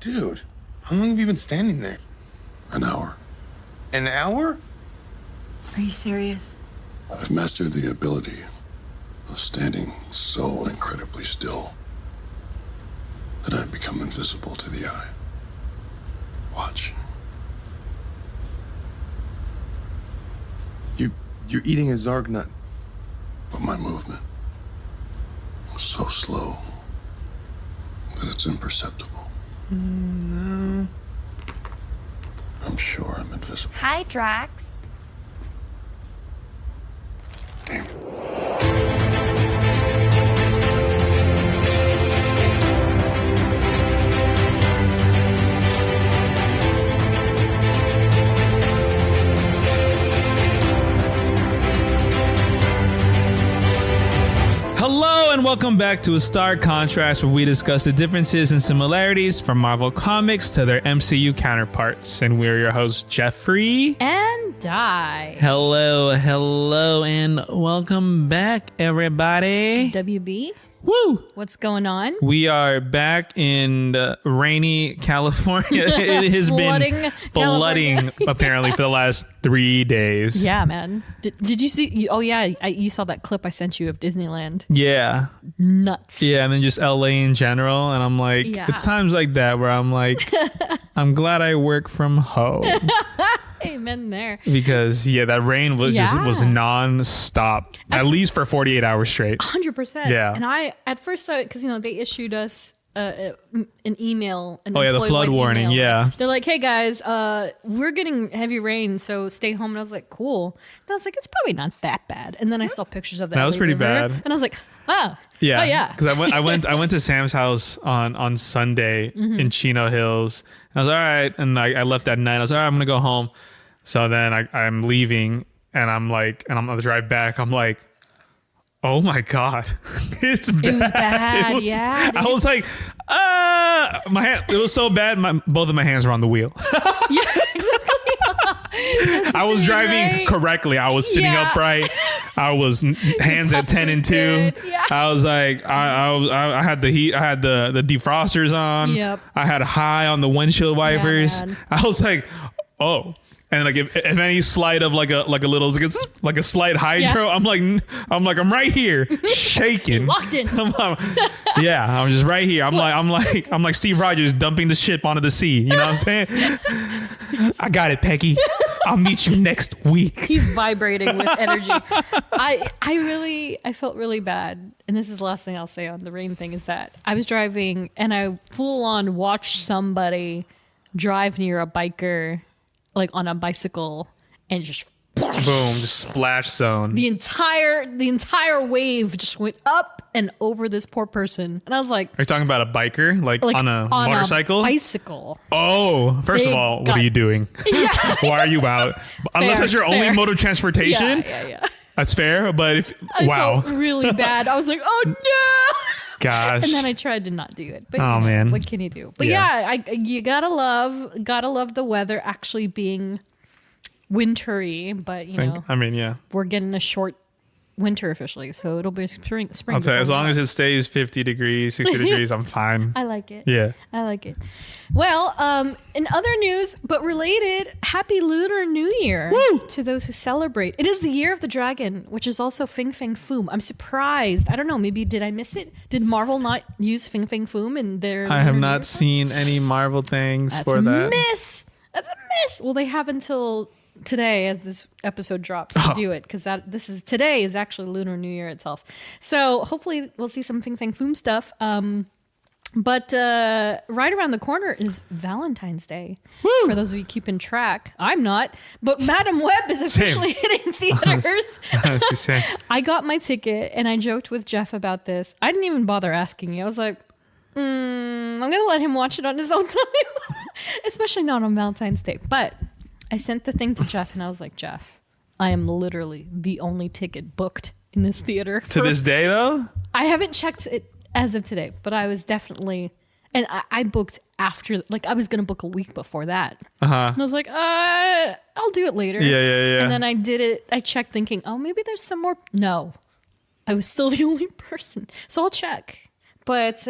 Dude, how long have you been standing there? An hour. An hour? Are you serious? I've mastered the ability of standing so incredibly still that I've become invisible to the eye. Watch. You're eating a Zarg nut. But my movement was so slow that it's imperceptible. No. I'm sure I'm invisible. Hi, Drax. Damn. Hello and welcome back to A Stark Contrast, where we discuss the differences and similarities from Marvel Comics to their MCU counterparts. And we're your hosts, Geoffrey And Dai. Hello, and welcome back, everybody. WB, Woo! what's going on? We are back in rainy California. It has been flooding apparently for the last 3 days. Yeah, man. Did you see? Oh, yeah. You saw that clip I sent you of Disneyland. Yeah. Nuts. Yeah, and then just LA in general. And I'm like, Yeah. It's times like that where I'm like, I'm glad I work from home. Amen there. Because, yeah, that rain was was non-stop, at least for 48 hours straight. 100%. Yeah. And I, at first, because, they issued us an email. Oh, yeah, the flood warning. Email. Yeah. They're like, hey, guys, we're getting heavy rain, so stay home. And I was like, cool. And I was like, it's probably not that bad. And then I saw pictures of that. That was pretty bad. And I was like, oh. Yeah. Oh, yeah. Because I went to Sam's house on Sunday in Chino Hills. I was all right. And I left that night. I was all right, I'm going to go home. So then I'm leaving and I'm on the drive back. I'm like, oh my God, it's bad. It was bad. Yeah. I was like, my hand, it was so bad. Both of my hands were on the wheel. Yeah, exactly. I was driving right. correctly. I was sitting upright. I was hands at 10 and 2. Yeah. I was like, I had the heat. I had the defrosters on. Yep. I had high on the windshield wipers. man. I was like, oh. And like if any slight of like a little like a slight hydro, Yeah. I'm right here shaking. Locked in. I'm just right here. I'm like Steve Rogers dumping the ship onto the sea. You know what I'm saying? I got it, Peggy. I'll meet you next week. He's vibrating with energy. I felt really bad. And this is the last thing I'll say on the rain thing is that I was driving and I full on watched somebody drive near a biker, like on a bicycle, and just Boom, just splash zone. the entire wave just went up and over this poor person. And I was like, Are you talking about a biker, like on a motorcycle? Bicycle. Oh, first of They all, what got- are you doing? Yeah. Why are you out? Unless that's your only fair. mode of transportation. Yeah. That's fair. But if I wow, felt really bad. I was like, oh no. gosh. And then I tried to not do it. But Oh, man. what can you do? But Yeah. you gotta love the weather actually being wintry. But we're getting a short winter officially, so it'll be spring. I'll tell you, as before long we as know. it stays 50 degrees, 60 degrees, I'm fine. I like it. Yeah. I like it. Well, in other news, but related, Happy Lunar New Year to those who celebrate. It is the Year of the Dragon, which is also Fing Fang Foom. I'm surprised. I don't know. Maybe did I miss it? Did Marvel not use Fing Fang Foom in their? I have Lunar New Year not seen any Marvel things That's for a that. miss. That's a miss. Well, they have until today, as this episode drops, to do it, because today is actually Lunar New Year itself. So hopefully we'll see some Fing Fang Foom stuff. But right around the corner is Valentine's Day. Woo! For those of you keeping track, I'm not. But Madam Web is officially hitting theaters. She's saying, I got my ticket, and I joked with Jeff about this. I didn't even bother asking you. I was like, I'm going to let him watch it on his own time, especially not on Valentine's Day. But I sent the thing to Jeff, and I was like, Jeff, I am literally the only ticket booked in this theater. to this day, though? I haven't checked it as of today, but I was definitely, and I booked after, like I was going to book a week before that. Uh-huh. And I was like, I'll do it later. Yeah. And then I did it. I checked thinking, oh, maybe there's some more. No, I was still the only person. So I'll check. But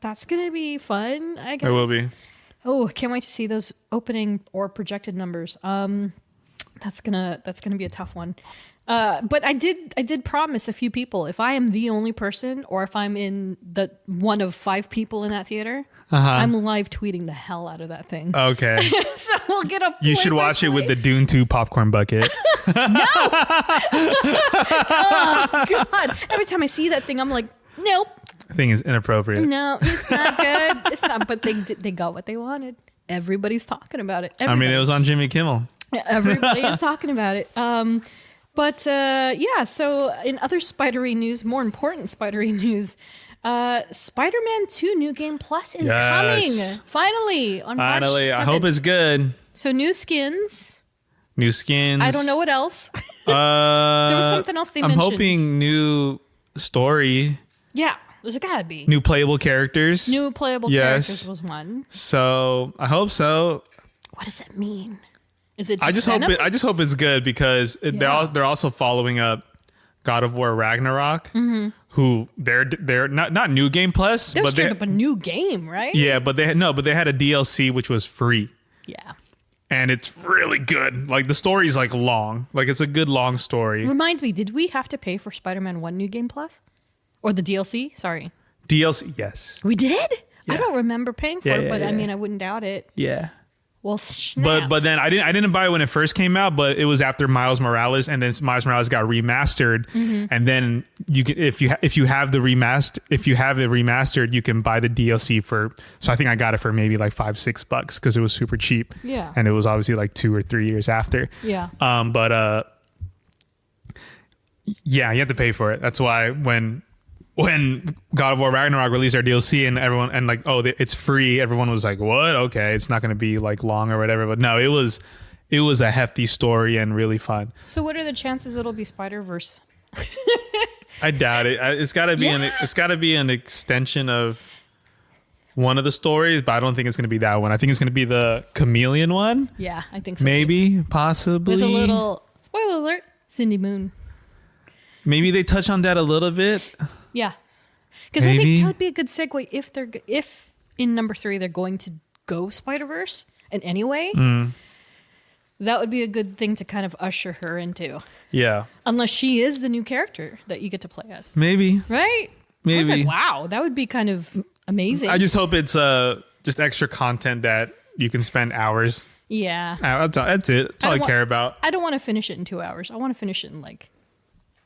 that's going to be fun, I guess. It will be. Oh, can't wait to see those opening or projected numbers. That's gonna be a tough one. But I did promise a few people, if I am the only person or if I'm in the one of 5 people in that theater, I'm live tweeting the hell out of that thing. Okay. So we'll get a You should watch it with the Dune 2 popcorn bucket. Oh, God. Every time I see that thing, I'm like, nope. I think it's inappropriate. No, it's not good. It's not. But they got what they wanted. Everybody's talking about it. I mean, it was on Jimmy Kimmel. Everybody is talking about it. Yeah, so in other spidery news, more important spidery news, Spider-Man 2 New Game Plus is coming. Finally, on March 7th. I hope it's good. So new skins. New skins. I don't know what else. There was something else they mentioned. I'm hoping new story. Yeah, there's gotta be. New playable characters. New playable characters was one. So I hope so. What does that mean? Is it? I just hope it's good because they're also following up God of War Ragnarok, who they're not New Game Plus, they're but straight up a new game, right? Yeah, but they had a DLC which was free. Yeah. And it's really good. Like the story's like long. Like it's a good long story. Remind me, did we have to pay for Spider-Man 1 New Game Plus? Or the DLC? Sorry. DLC, yes. We did? Yeah. I don't remember paying for it, but I mean I wouldn't doubt it. Yeah. Well, snaps. But then I didn't buy it when it first came out, but it was after Miles Morales, and then Miles Morales got remastered, and then you can if you have it remastered, you can buy the DLC for. So I think I got it for maybe like $5-6 because it was super cheap. Yeah, and it was obviously like 2 or 3 years after. Yeah. Yeah, you have to pay for it. That's why when God of War Ragnarok released our DLC and everyone it's free, everyone was like, what? Okay, it's not going to be like long or whatever. But no, it was a hefty story and really fun. So what are the chances it'll be Spider-Verse? I doubt it. It's got to be an extension of one of the stories, but I don't think it's going to be that one. I think it's going to be the Chameleon one. Yeah, I think so. Maybe, possibly. With a little spoiler alert, Cindy Moon. Maybe they touch on that a little bit. Yeah, because I think that would be a good segue if in number 3 they're going to go Spider-Verse in any way. That would be a good thing to kind of usher her into. Yeah, unless she is the new character that you get to play as. Maybe, right? Maybe. I was like, wow, that would be kind of amazing. I just hope it's just extra content that you can spend hours. Yeah, that's it. That's all I care about. I don't want to finish it in 2 hours. I want to finish it in like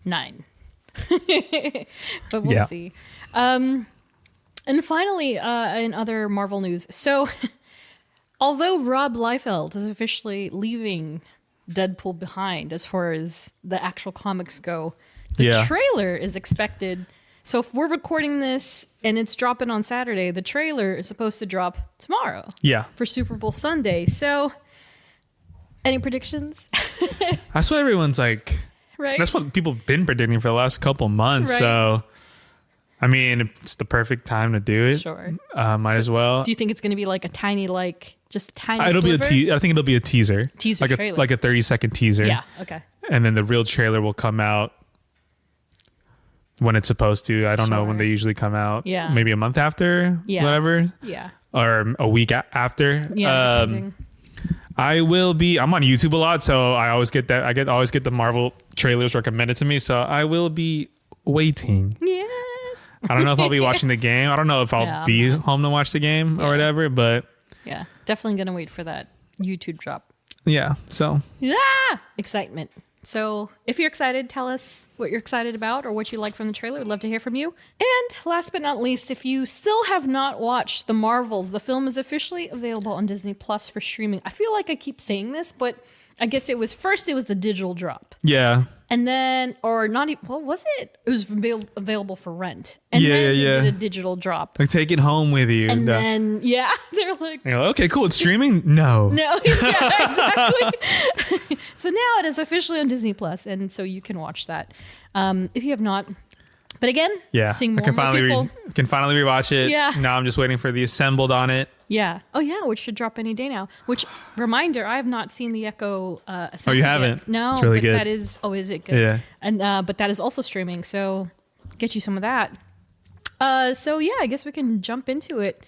9. But we'll see. And finally, in other Marvel news, so although Rob Liefeld is officially leaving Deadpool behind as far as the actual comics go, the trailer is expected. So if we're recording this and it's dropping on Saturday, the trailer is supposed to drop tomorrow. Yeah. For Super Bowl Sunday. So any predictions? That's what everyone's like. Right. That's what people have been predicting for the last couple months. Right. So, I mean, it's the perfect time to do it. Sure. Might as well. Do you think it's going to be like a tiny, just a tiny I think it'll be a teaser. Teaser trailer. Like a 30-second teaser. Yeah, okay. And then the real trailer will come out when it's supposed to. I don't know when they usually come out. Yeah. Maybe a month after? Yeah. Whatever? Yeah. Or a week after? Yeah, depending. I'm on YouTube a lot, so I always get the Marvel trailers recommended to me, so I will be waiting. Yes. I don't know if I'll be watching the game. I don't know if I'll be home to watch the game or whatever, but yeah, definitely going to wait for that YouTube drop. Yeah, so. Yeah, excitement. So if you're excited, tell us what you're excited about or what you like from the trailer. We'd love to hear from you. And last but not least, if you still have not watched The Marvels, the film is officially available on Disney Plus for streaming. I feel like I keep saying this, but I guess it was the digital drop. Yeah. And then, or not even, what was it? It was available for rent. And then they did a digital drop. Like, take it home with you. And then, they're like... You're like, okay, cool, it's streaming? No. No, yeah, exactly. So now it is officially on Disney Plus, and so you can watch that if you have not. But again, seeing more, people. Can finally rewatch it. Yeah. Now I'm just waiting for the assembled on it. Yeah. Oh, yeah, which should drop any day now. Which, reminder, I have not seen the Echo assembled. Oh, you haven't? Yet. No, it's really good. That is, is it good? Yeah. And but that is also streaming, so get you some of that. So, yeah, I guess we can jump into it.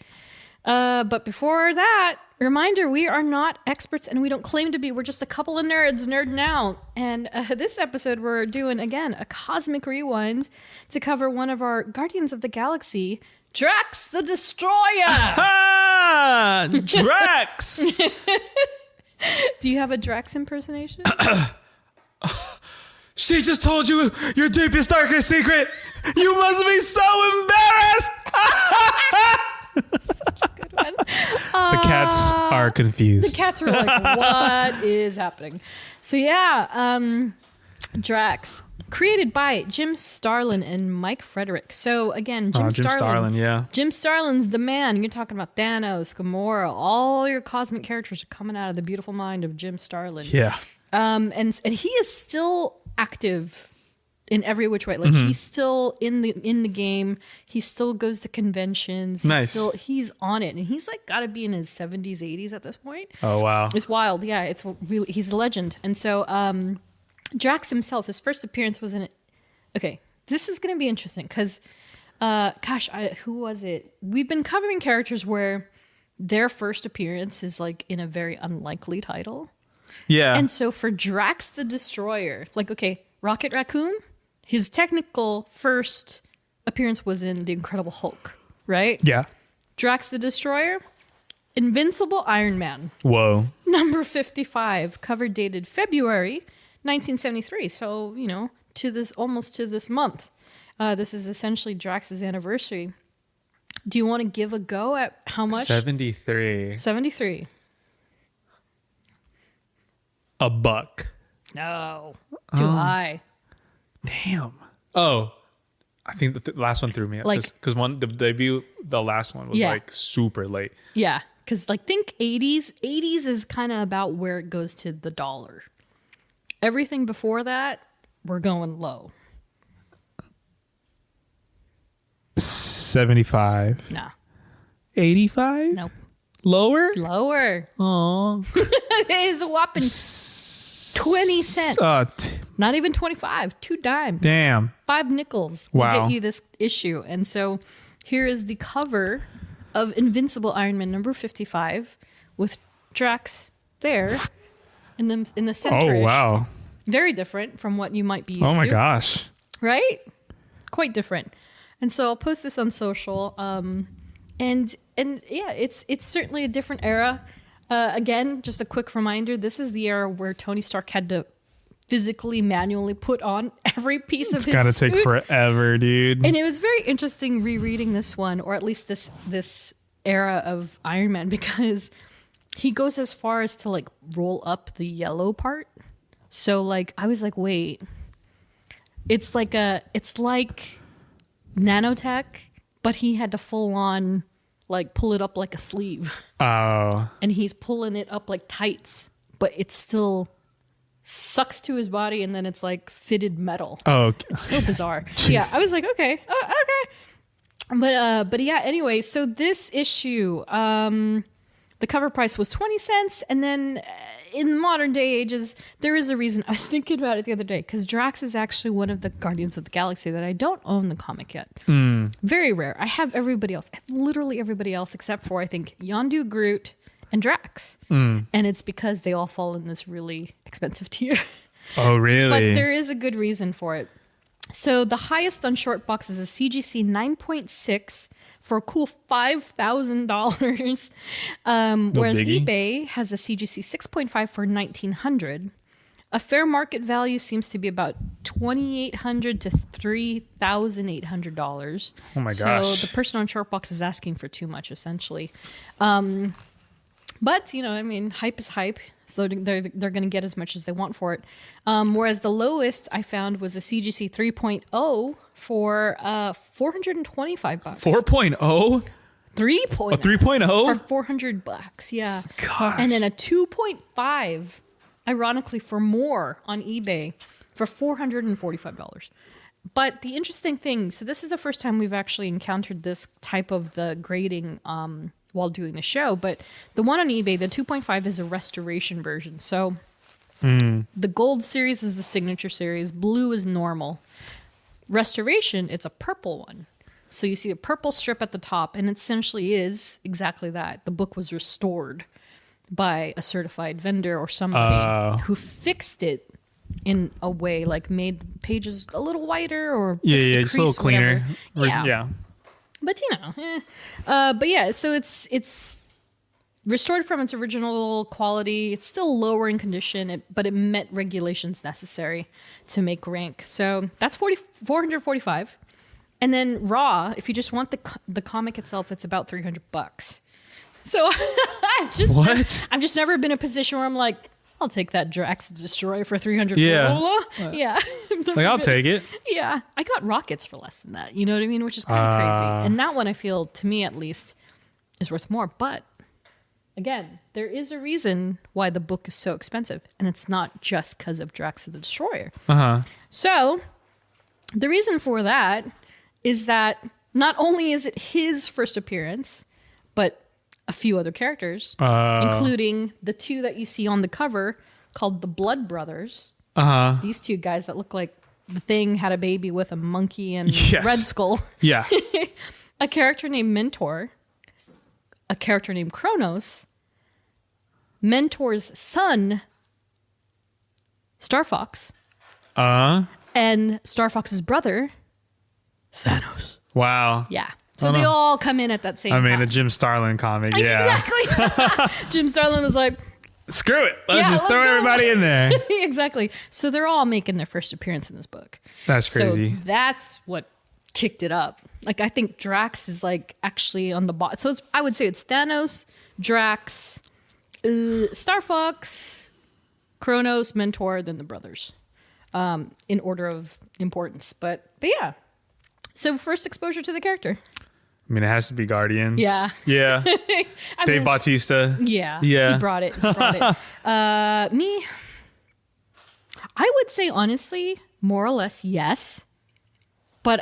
But before that, reminder, we are not experts and we don't claim to be. We're just a couple of nerds nerding out. And this episode, we're doing, again, a cosmic rewind to cover one of our Guardians of the Galaxy, Drax the Destroyer. Ah, Drax. Do you have a Drax impersonation? She just told you your deepest, darkest secret. You must be so embarrassed. Good one. The cats are confused. The cats were like, what is happening? So yeah, Drax, created by Jim Starlin and Mike Frederick. So again, Jim Starlin, yeah. Jim Starlin's the man. You're talking about Thanos, Gamora, all your cosmic characters are coming out of the beautiful mind of Jim Starlin. Yeah. And he is still active in every which way. Like he's still in the game. He still goes to conventions. Nice. He's on it, and he's like got to be in his 70s, 80s at this point. Oh wow. It's wild. Yeah, it's really, he's a legend. And so Drax himself, his first appearance was in. Okay, this is going to be interesting because, who was it? We've been covering characters where their first appearance is like in a very unlikely title. Yeah. And so for Drax the Destroyer, like, okay, Rocket Raccoon, his technical first appearance was in The Incredible Hulk, right? Yeah. Drax the Destroyer, Invincible Iron Man, Whoa. number 55, cover dated February 1973. So, you know, almost to this month. This is essentially Drax's anniversary. Do you want to give a go at how much? 73. 73. $1. No. Too high. Damn. Oh, I think the last one threw me Like- because the debut, the last one was Yeah. like super late. Yeah, because like think 80s. 80s is kind of about where it goes to the dollar. Everything before that, we're going low. 75. Nah, 85. nope. Lower. Lower. Oh. It's a whopping 20 cents. Not even 25. 2 dimes. Damn. 5 nickels will Wow. get you this issue. And so here is the cover of Invincible Iron Man number 55 with Drax there in the center. Oh wow. Very different from what you might be used to. Oh my gosh. Right? Quite different. And so I'll post this on social. And yeah, it's certainly a different era. Again, just a quick reminder, this is the era where Tony Stark had to physically, manually put on every piece of his suit. It's gotta take forever, dude. And it was very interesting rereading this one, or at least this era of Iron Man, because he goes as far as to like roll up the yellow part. So like I was like, wait, it's like nanotech, but he had to full on like pull it up like a sleeve. Oh. And he's pulling it up like tights, but it still sucks to his body, and then it's like fitted metal. Oh. Okay. It's so bizarre. Yeah, I was like, okay. But yeah, anyway, so this issue, the cover price was 20 cents, and then in modern day ages, there is a reason. I was thinking about it the other day, because Drax is actually one of the Guardians of the Galaxy that I don't own the comic yet. Very rare. I have everybody else. I have literally everybody else except for, I think, Yondu, Groot, and Drax. And it's because they all fall in this really expensive tier. Oh, really? But there is a good reason for it. So the highest on short box is a CGC 9.6 for a cool $5,000. Whereas biggie. eBay has a CGC 6.5 for $1,900. A fair market value seems to be about $2,800 to $3,800. Oh my So gosh. the person on short box is asking for too much, essentially. But, you know, I mean, hype is hype. So they're going to get as much as they want for it. Whereas the lowest I found was a CGC 3.0 for $425. 4.0? 3.0. 3.0? For $400, yeah. Gosh. And then a 2.5, ironically, for more on eBay for $445. But the interesting thing, so this is the first time we've actually encountered this type of the grading while doing the show, but the one on eBay, the 2.5 is a restoration version. So the gold series is the signature series, blue is normal. Restoration, it's a purple one. So you see a purple strip at the top, and it essentially is exactly that. The book was restored by a certified vendor or somebody who fixed it in a way, like made the pages a little whiter or fixed a just a little crease, cleaner. whatever. Yeah. But but yeah, so it's restored from its original quality. It's still lower in condition, but it met regulations necessary to make rank. So that's 445. And then raw, if you just want the comic itself, it's about $300. So I've just never been in a position where I'm like, I'll take that Drax Destroyer for 300. Yeah. Yeah. Like, I'll take it. Yeah. I got rockets for less than that. You know what I mean? Which is kind of crazy. And that one, I feel, to me at least, is worth more. But again, there is a reason why the book is so expensive. And it's not just because of Drax the Destroyer. So the reason for that is that not only is it his first appearance, but a few other characters, including the two that you see on the cover called the Blood Brothers. These two guys that look like the Thing had a baby with a monkey and Red Skull. Yeah. A character named Mentor, a character named Kronos, Mentor's son, Star Fox, and Star Fox's brother, Thanos. Wow. Yeah. So they all come in at that same time. A Jim Starlin comic. Yeah. Exactly. Jim Starlin was like, screw it. Let's throw everybody in there. Exactly. So they're all making their first appearance in this book. That's crazy. So that's what kicked it up. Like, I think Drax is like actually on the bottom. So I would say it's Thanos, Drax, Star Fox, Kronos, Mentor, then the brothers, in order of importance. But yeah. So first exposure to the character. I mean, it has to be Guardians. Yeah. Yeah. Dave Bautista. Yeah. Yeah. He brought it. Me, I would say honestly, more or less, yes. But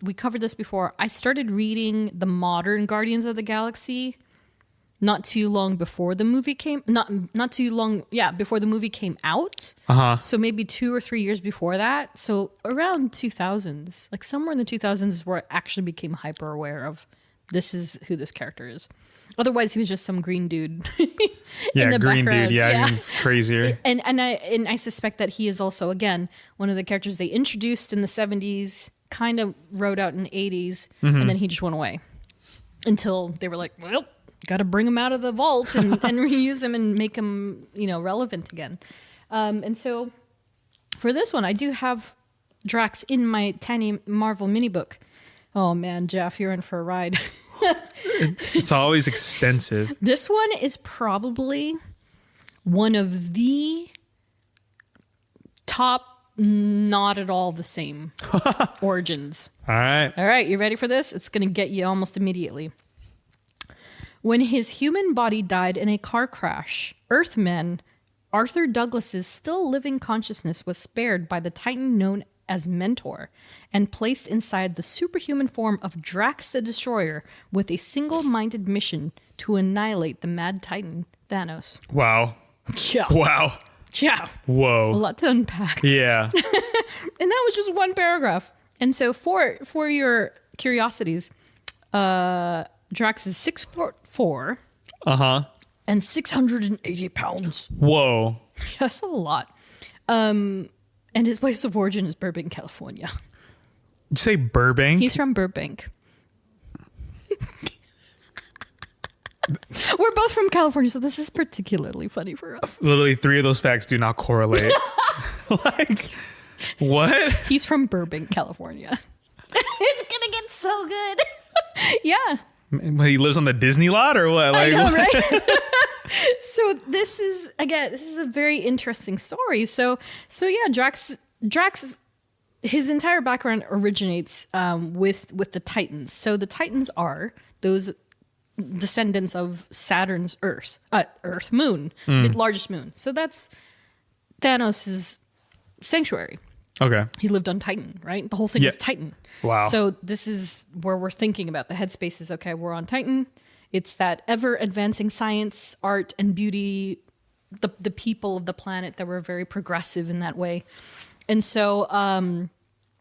we covered this before. I started reading the modern Guardians of the Galaxy not too long before the movie came. Not too long. Yeah, before the movie came out. So maybe 2 or 3 years before that. So around 2000s, like somewhere in the 2000s, is where I actually became hyper aware of this is who this character is. Otherwise, he was just some green dude. Yeah, green background. dude. Yeah, even crazier. And I suspect that he is also, again, one of the characters they introduced in the 70s, kind of wrote out in the 80s, and then he just went away until they were like, well, got to bring him out of the vault and reuse him and make him, relevant again. And so for this one, I do have Drax in my tiny Marvel mini book. Oh man, Jeff, you're in for a ride. It's always extensive. This one is probably one of the top, not at all the same origins. All right. You ready for this? It's going to get you almost immediately. When his human body died in a car crash, Earthman Arthur Douglas's still living consciousness was spared by the Titan known as Mentor and placed inside the superhuman form of Drax the Destroyer with a single-minded mission to annihilate the Mad Titan Thanos. Wow. Yeah. Wow. Yeah. Whoa. A lot to unpack. Yeah. And that was just one paragraph. And so for your curiosities, Drax is 6'4". And 680 pounds. Whoa. That's a lot. And his place of origin is Burbank, California. You say Burbank? He's from Burbank. We're both from California, so this is particularly funny for us. Literally 3 of those facts do not correlate. Like, what? He's from Burbank, California. It's gonna get so good. Yeah. He lives on the Disney lot or what? Like, I know, right? So this is a very interesting story. So yeah, Drax, his entire background originates with the Titans. So the Titans are those descendants of Saturn's moon, the largest moon. So that's Thanos' sanctuary. Okay. He lived on Titan, right? The whole thing is Titan. Wow. So this is where we're thinking about the headspace is, okay, we're on Titan. It's that ever advancing science, art, and beauty, the people of the planet that were very progressive in that way. And so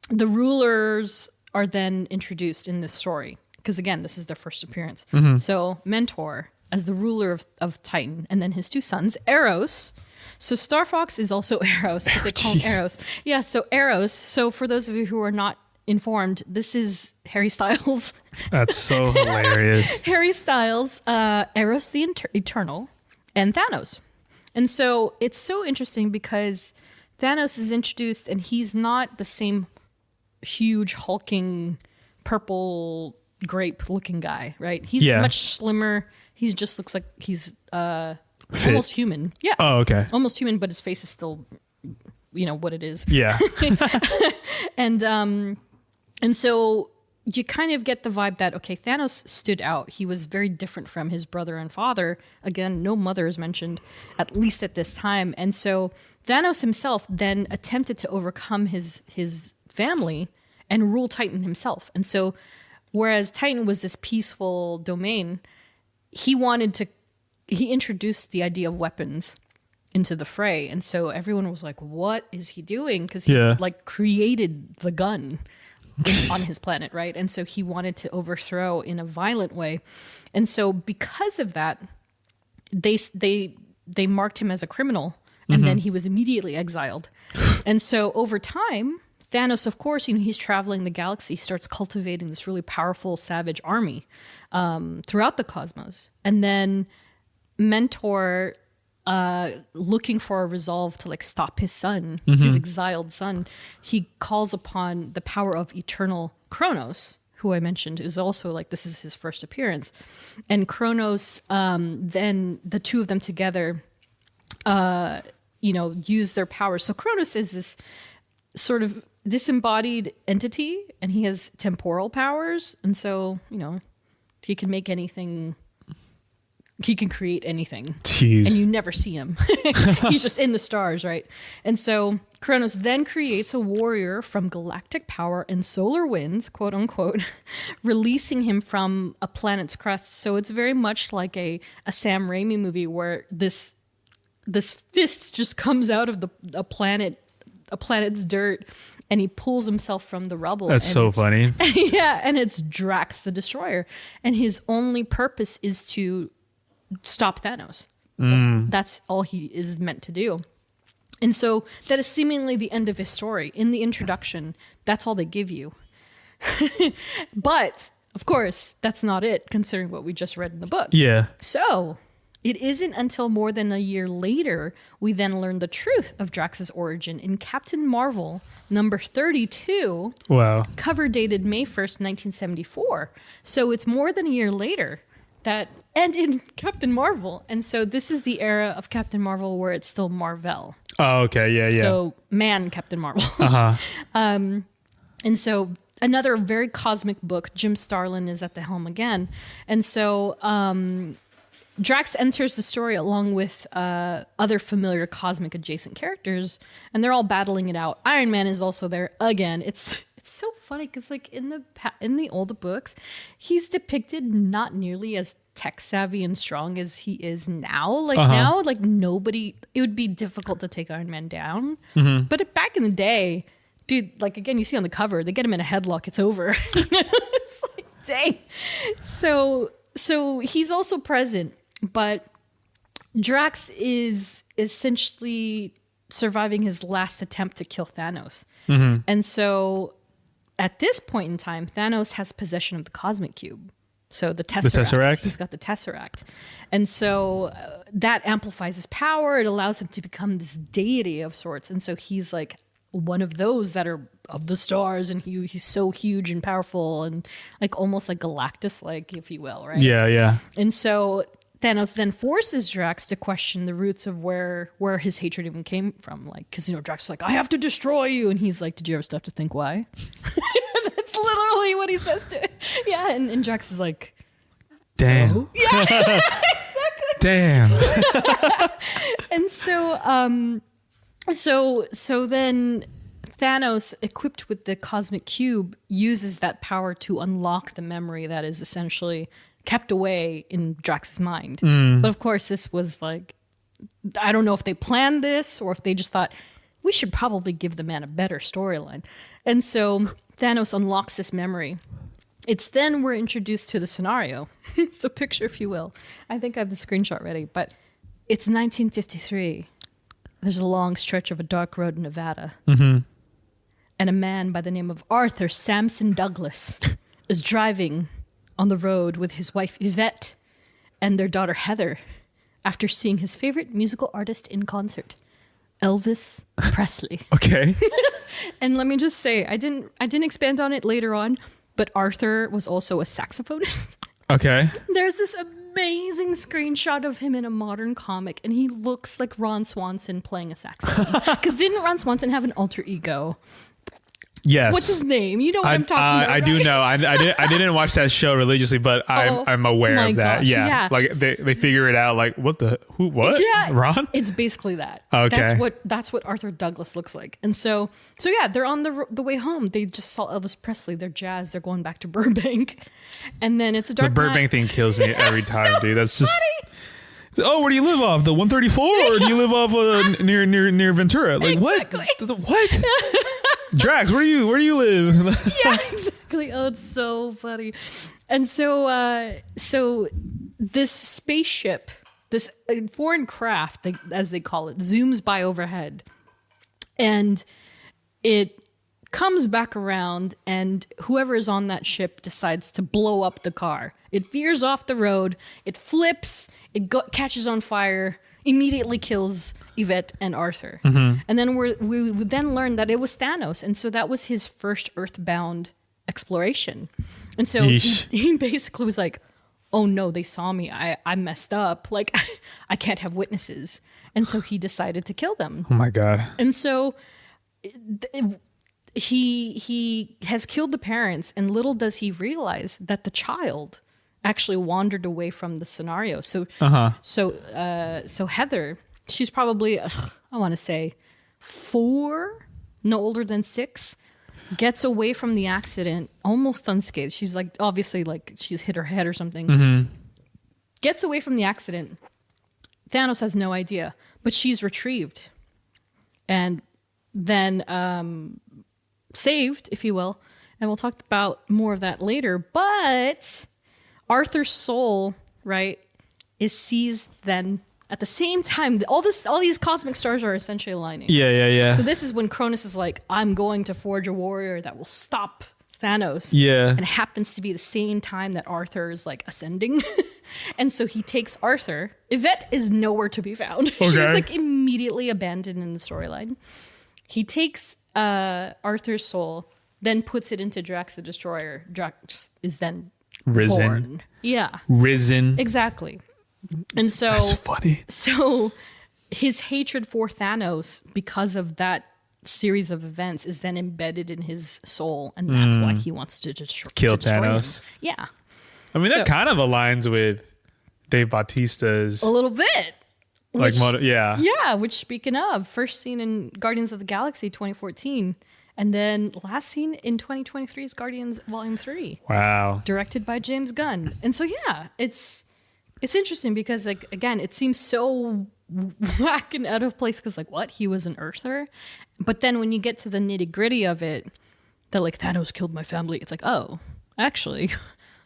the rulers are then introduced in this story. Because again, this is their first appearance. So Mentor as the ruler of Titan, and then his two sons, Eros. So Star Fox is also Eros, but they call him Eros. Yeah, so Eros. So for those of you who are not informed, this is Harry Styles. That's so hilarious. Harry Styles, Eros the Eternal, and Thanos. And so it's so interesting because Thanos is introduced and he's not the same huge hulking purple grape looking guy, right? He's much slimmer. He just looks like he's almost human. Yeah. Oh, okay. Almost human, but his face is still, what it is. Yeah. And so you kind of get the vibe that, okay, Thanos stood out. He was very different from his brother and father. Again, no mother is mentioned, at least at this time. And so Thanos himself then attempted to overcome his family and rule Titan himself. And so whereas Titan was this peaceful domain, he introduced the idea of weapons into the fray. And so everyone was like, what is he doing? Because he created the gun on his planet, right? And so he wanted to overthrow in a violent way. And so because of that, they marked him as a criminal, and then he was immediately exiled. And so over time, Thanos, of course, he's traveling the galaxy, starts cultivating this really powerful savage army throughout the cosmos. And then Mentor, looking for a resolve to stop his son, his exiled son, he calls upon the power of eternal Kronos, who I mentioned is also this is his first appearance. And Kronos, then the two of them together, use their powers. So Kronos is this sort of disembodied entity, and he has temporal powers. And so, he can make anything. He can create anything. Jeez. And you never see him. He's just in the stars, right? And so Kronos then creates a warrior from galactic power and solar winds, quote unquote, releasing him from a planet's crust. So it's very much like a Sam Raimi movie where this fist just comes out of a planet's dirt, and he pulls himself from the rubble. That's so funny. Yeah, and it's Drax the Destroyer. And his only purpose is to stop Thanos. That's all he is meant to do. And so that is seemingly the end of his story. In the introduction, that's all they give you. But, of course, that's not it, considering what we just read in the book. Yeah. So it isn't until more than a year later we then learn the truth of Drax's origin in Captain Marvel number 32. Wow. Cover dated May 1st, 1974. So it's more than a year later that ended Captain Marvel. And so this is the era of Captain Marvel where it's still Marvel. Oh, okay. Yeah, yeah. So Captain Marvel. Uh-huh. And so another very cosmic book, Jim Starlin is at the helm again. And so Drax enters the story along with other familiar cosmic adjacent characters, and they're all battling it out. Iron Man is also there again. It's so funny because in the old books, he's depicted not nearly as tech savvy and strong as he is now. Now, nobody, it would be difficult to take Iron Man down. But back in the day, dude, again, you see on the cover, they get him in a headlock, it's over. It's dang. So he's also present, but Drax is essentially surviving his last attempt to kill Thanos. And so at this point in time, Thanos has possession of the Cosmic Cube. So the Tesseract. He's got the Tesseract. And so that amplifies his power. It allows him to become this deity of sorts. And so he's one of those that are of the stars, and he's so huge and powerful and almost like Galactus, if you will, right? Yeah, yeah. And so Thanos then forces Drax to question the roots of where his hatred even came from. Because, Drax is I have to destroy you. And he's did you ever stop to think why? That's literally what he says to it. Yeah, and Drax is damn. Oh. Yeah, exactly. Damn. And so then Thanos, equipped with the Cosmic Cube, uses that power to unlock the memory that is essentially kept away in Drax's mind. But of course, this was I don't know if they planned this or if they just thought, we should probably give the man a better storyline. And so Thanos unlocks this memory. It's then we're introduced to the scenario. It's a picture, if you will. I think I have the screenshot ready, but it's 1953. There's a long stretch of a dark road in Nevada. Mm-hmm. And a man by the name of Arthur Sampson Douglas is driving on the road with his wife Yvette and their daughter Heather after seeing his favorite musical artist in concert, Elvis Presley. Okay. And let me just say, I didn't expand on it later on, but Arthur was also a saxophonist. Okay. There's this amazing screenshot of him in a modern comic, and he looks like Ron Swanson playing a saxophone. Because didn't Ron Swanson have an alter ego? Yes. What's his name? You know what I'm talking about. I right? do know. I didn't watch that show religiously, but I'm aware my of that. gosh, Yeah. yeah. Like they figure it out. Like what? Yeah, Ron? It's basically that. Okay. That's what Arthur Douglas looks like. And so yeah, they're on the way home. They just saw Elvis Presley. They're jazzed. They're going back to Burbank, and then it's a dark The Burbank night. thing kills me every time, so dude. That's just. funny. Oh, where do you live off? The 134, or do you live off near Ventura? Like Exactly. What? Drax, where do you live? Yeah, exactly. Oh, it's so funny. And so this spaceship, this foreign craft, as they call it, zooms by overhead, and it comes back around, and whoever is on that ship decides to blow up the car. It veers off the road, it flips, catches on fire, immediately kills Yvette and Arthur. Mm-hmm. And then we would then learn that it was Thanos. And so that was his first Earthbound exploration. And so he basically was like, oh no, they saw me. I messed up. Like, I can't have witnesses. And so he decided to kill them. Oh my God. And so he has killed the parents, and little does he realize that the child actually wandered away from the scenario. So Heather, she's probably I want to say 4, no older than 6, gets away from the accident almost unscathed. She's like, obviously, like she's hit her head or something. Mm-hmm. Gets away from the accident. Thanos has no idea, but she's retrieved and then saved, if you will. And we'll talk about more of that later. But Arthur's soul, right, is seized then at the same time. All these cosmic stars are essentially aligning. Yeah. So this is when Cronus is like, I'm going to forge a warrior that will stop Thanos. Yeah. And it happens to be the same time that Arthur is like ascending. And so he takes Arthur. Yvette is nowhere to be found. Okay. She's like immediately abandoned in the storyline. He takes Arthur's soul, then puts it into Drax the Destroyer. Drax is then Risen. born. Yeah. Risen. Exactly. And so That's funny. So his hatred for Thanos, because of that series of events, is then embedded in his soul, and that's why he wants to Kill destroy Thanos. him. Yeah. I mean, So- that kind of aligns with Dave Bautista's A little bit. like Which- yeah. Yeah, which speaking of, first seen in Guardians of the Galaxy 2014, and then last seen in 2023's Guardians Volume 3, Wow. directed by James Gunn. And so yeah, it's interesting because like again, it seems so whack and out of place because like what? He was an Earther. But then when you get to the nitty-gritty of it, that like Thanos killed my family, it's like, oh, actually,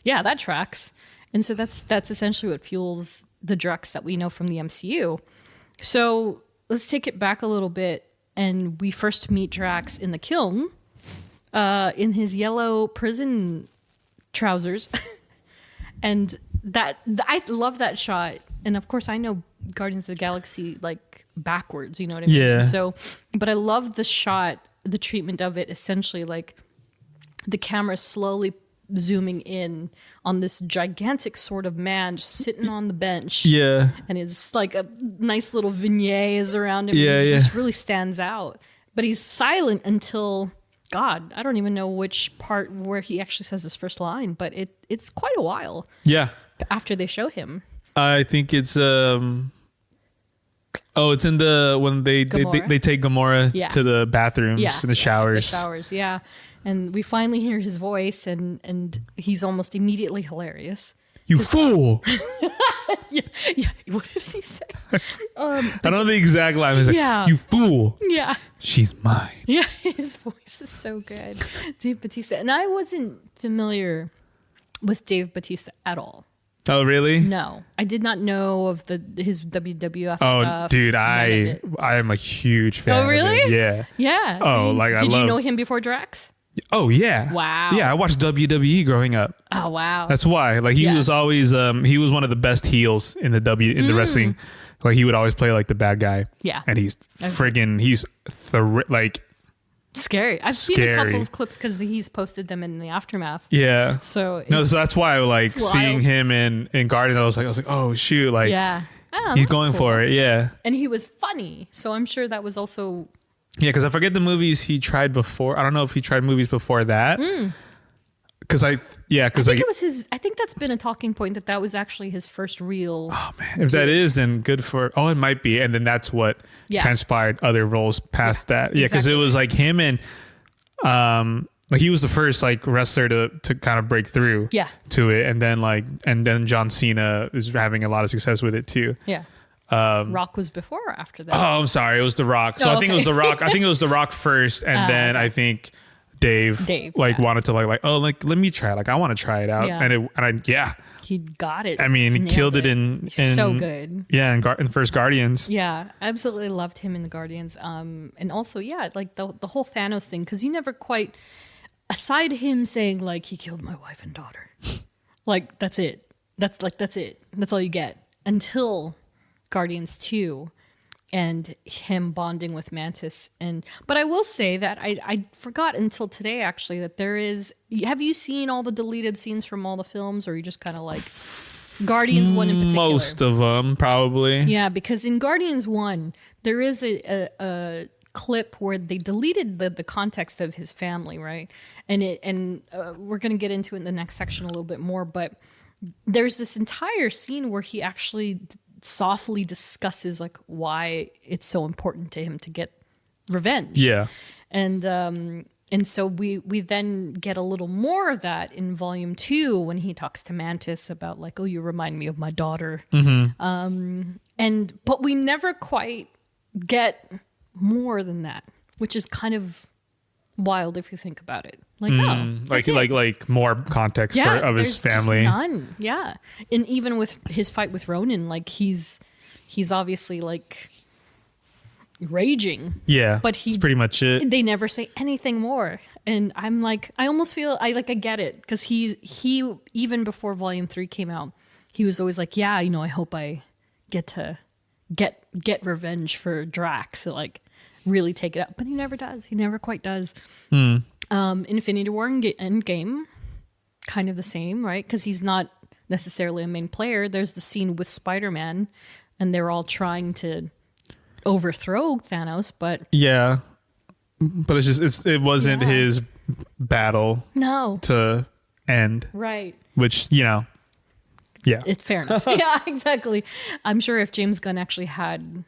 yeah, that tracks. And so that's essentially what fuels the Drax that we know from the MCU. So let's take it back a little bit, and we first meet Drax in the kiln, in his yellow prison trousers, and I love that shot. And of course, I know Guardians of the Galaxy like backwards, you know what I mean? Yeah. So, but I love the shot, the treatment of it. Essentially, like the camera slowly zooming in on this gigantic sort of man just sitting on the bench. Yeah. And it's like a nice little vignette is around him. Yeah, and he yeah. just really stands out. But he's silent until, God, I don't even know which part where he actually says his first line, but it's quite a while Yeah. after they show him. I think it's it's in the when they take Gamora Yeah. to the bathrooms Yeah. in the showers. The showers, yeah. And we finally hear his voice, and he's almost immediately hilarious. You fool. Yeah. What does he say? I don't know the exact line. He's like, Yeah. you fool. Yeah. She's mine. Yeah, his voice is so good. Dave Bautista. And I wasn't familiar with Dave Bautista at all. Oh, really? No. I did not know of his WWF Oh, stuff. dude, None of I it. am a huge fan. Oh, of really? it. Yeah. Yeah. Oh, see? like, I Did you love- know him before Drax? Oh, yeah. Wow. Yeah, I watched WWE growing up. Oh, wow. That's why. Like, he Yeah. was always he was one of the best heels in the wrestling. Like, he would always play like the bad guy. Yeah. And he's like, Scary. I've seen a Scary. couple of clips because he's posted them in the aftermath. yeah. So No, it's- so that's why, like, it's seeing wild. him in Guardians, I was like, oh shoot, like, yeah. Oh, he's that's going cool. for it, yeah, And he was funny. So I'm sure that was also. yeah. Because I forget the movies he tried before. I don't know if he tried movies before that. Because I think like, it was his. I think that's been a talking point that was actually his first real. oh man, if that is, then good for. Oh, it might be, and then that's what Yeah. transpired other roles past that. Yeah, because exactly. it was like him and like he was the first like wrestler to kind of break through. Yeah. To it, and then John Cena is having a lot of success with it too. Yeah. Rock was before or after that? Oh, I'm sorry. It was The Rock. So Oh, I think it was okay. The Rock. I think it was The Rock first, and then okay. I think Dave like yeah. wanted to like oh like let me try, like I want to try it out, Yeah. and He got it. I mean he Nailed killed it in so good. Yeah, in first Guardians. Yeah, I absolutely loved him in the Guardians. And also, yeah, like the whole Thanos thing, because you never quite, aside him saying like he killed my wife and daughter, like that's it. That's it. That's all you get until Guardians 2 and him bonding with Mantis. But I will say that I forgot until today actually that there is. Have you seen all the deleted scenes from all the films, or are you just kind of like Guardians 1 in particular? Most of them probably. Yeah, because in Guardians 1, there is a clip where they deleted the context of his family, right? And we're going to get into it in the next section a little bit more, but there's this entire scene where he actually softly discusses like why it's so important to him to get revenge. Yeah. And so we then get a little more of that in Volume 2 when he talks to Mantis about like, oh, you remind me of my daughter. But we never quite get more than that, which is kind of wild if you think about it. Like, like more context of his there's just family. none. Yeah, and even with his fight with Ronan, like he's obviously like raging. Yeah, but that's pretty much it. They never say anything more, and I'm like, I almost feel I get it because he even before Volume 3 came out, he was always like, yeah, I hope I get to get revenge for Drax, so like really take it up, but he never does. He never quite does. Infinity War and Endgame, kind of the same, right? Because he's not necessarily a main player. There's the scene with Spider-Man, and they're all trying to overthrow Thanos, but Yeah, but it wasn't his battle no, to end, right? which yeah. It's fair enough. Yeah, exactly. I'm sure if James Gunn actually had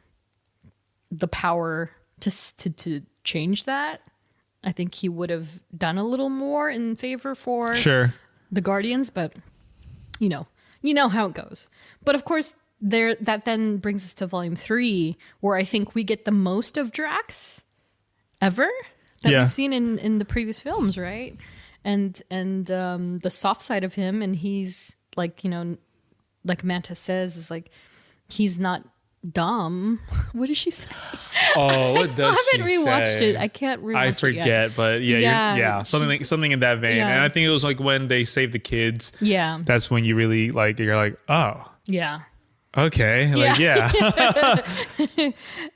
the power to change that, I think he would have done a little more in favor for Sure. the Guardians, but you know how it goes. But of course, that then brings us to Volume 3, where I think we get the most of Drax ever that Yeah. we've seen in the previous films, right? And the soft side of him, and he's like, like Mantis says, is like he's not dumb. What does she say? Oh, what I still haven't rewatched it. I can't rewatch I it forget, yet. but Yeah, something in that vein. Yeah. And I think it was like when they save the kids. Yeah. That's when you really like. You're like, oh, Yeah. okay, like yeah.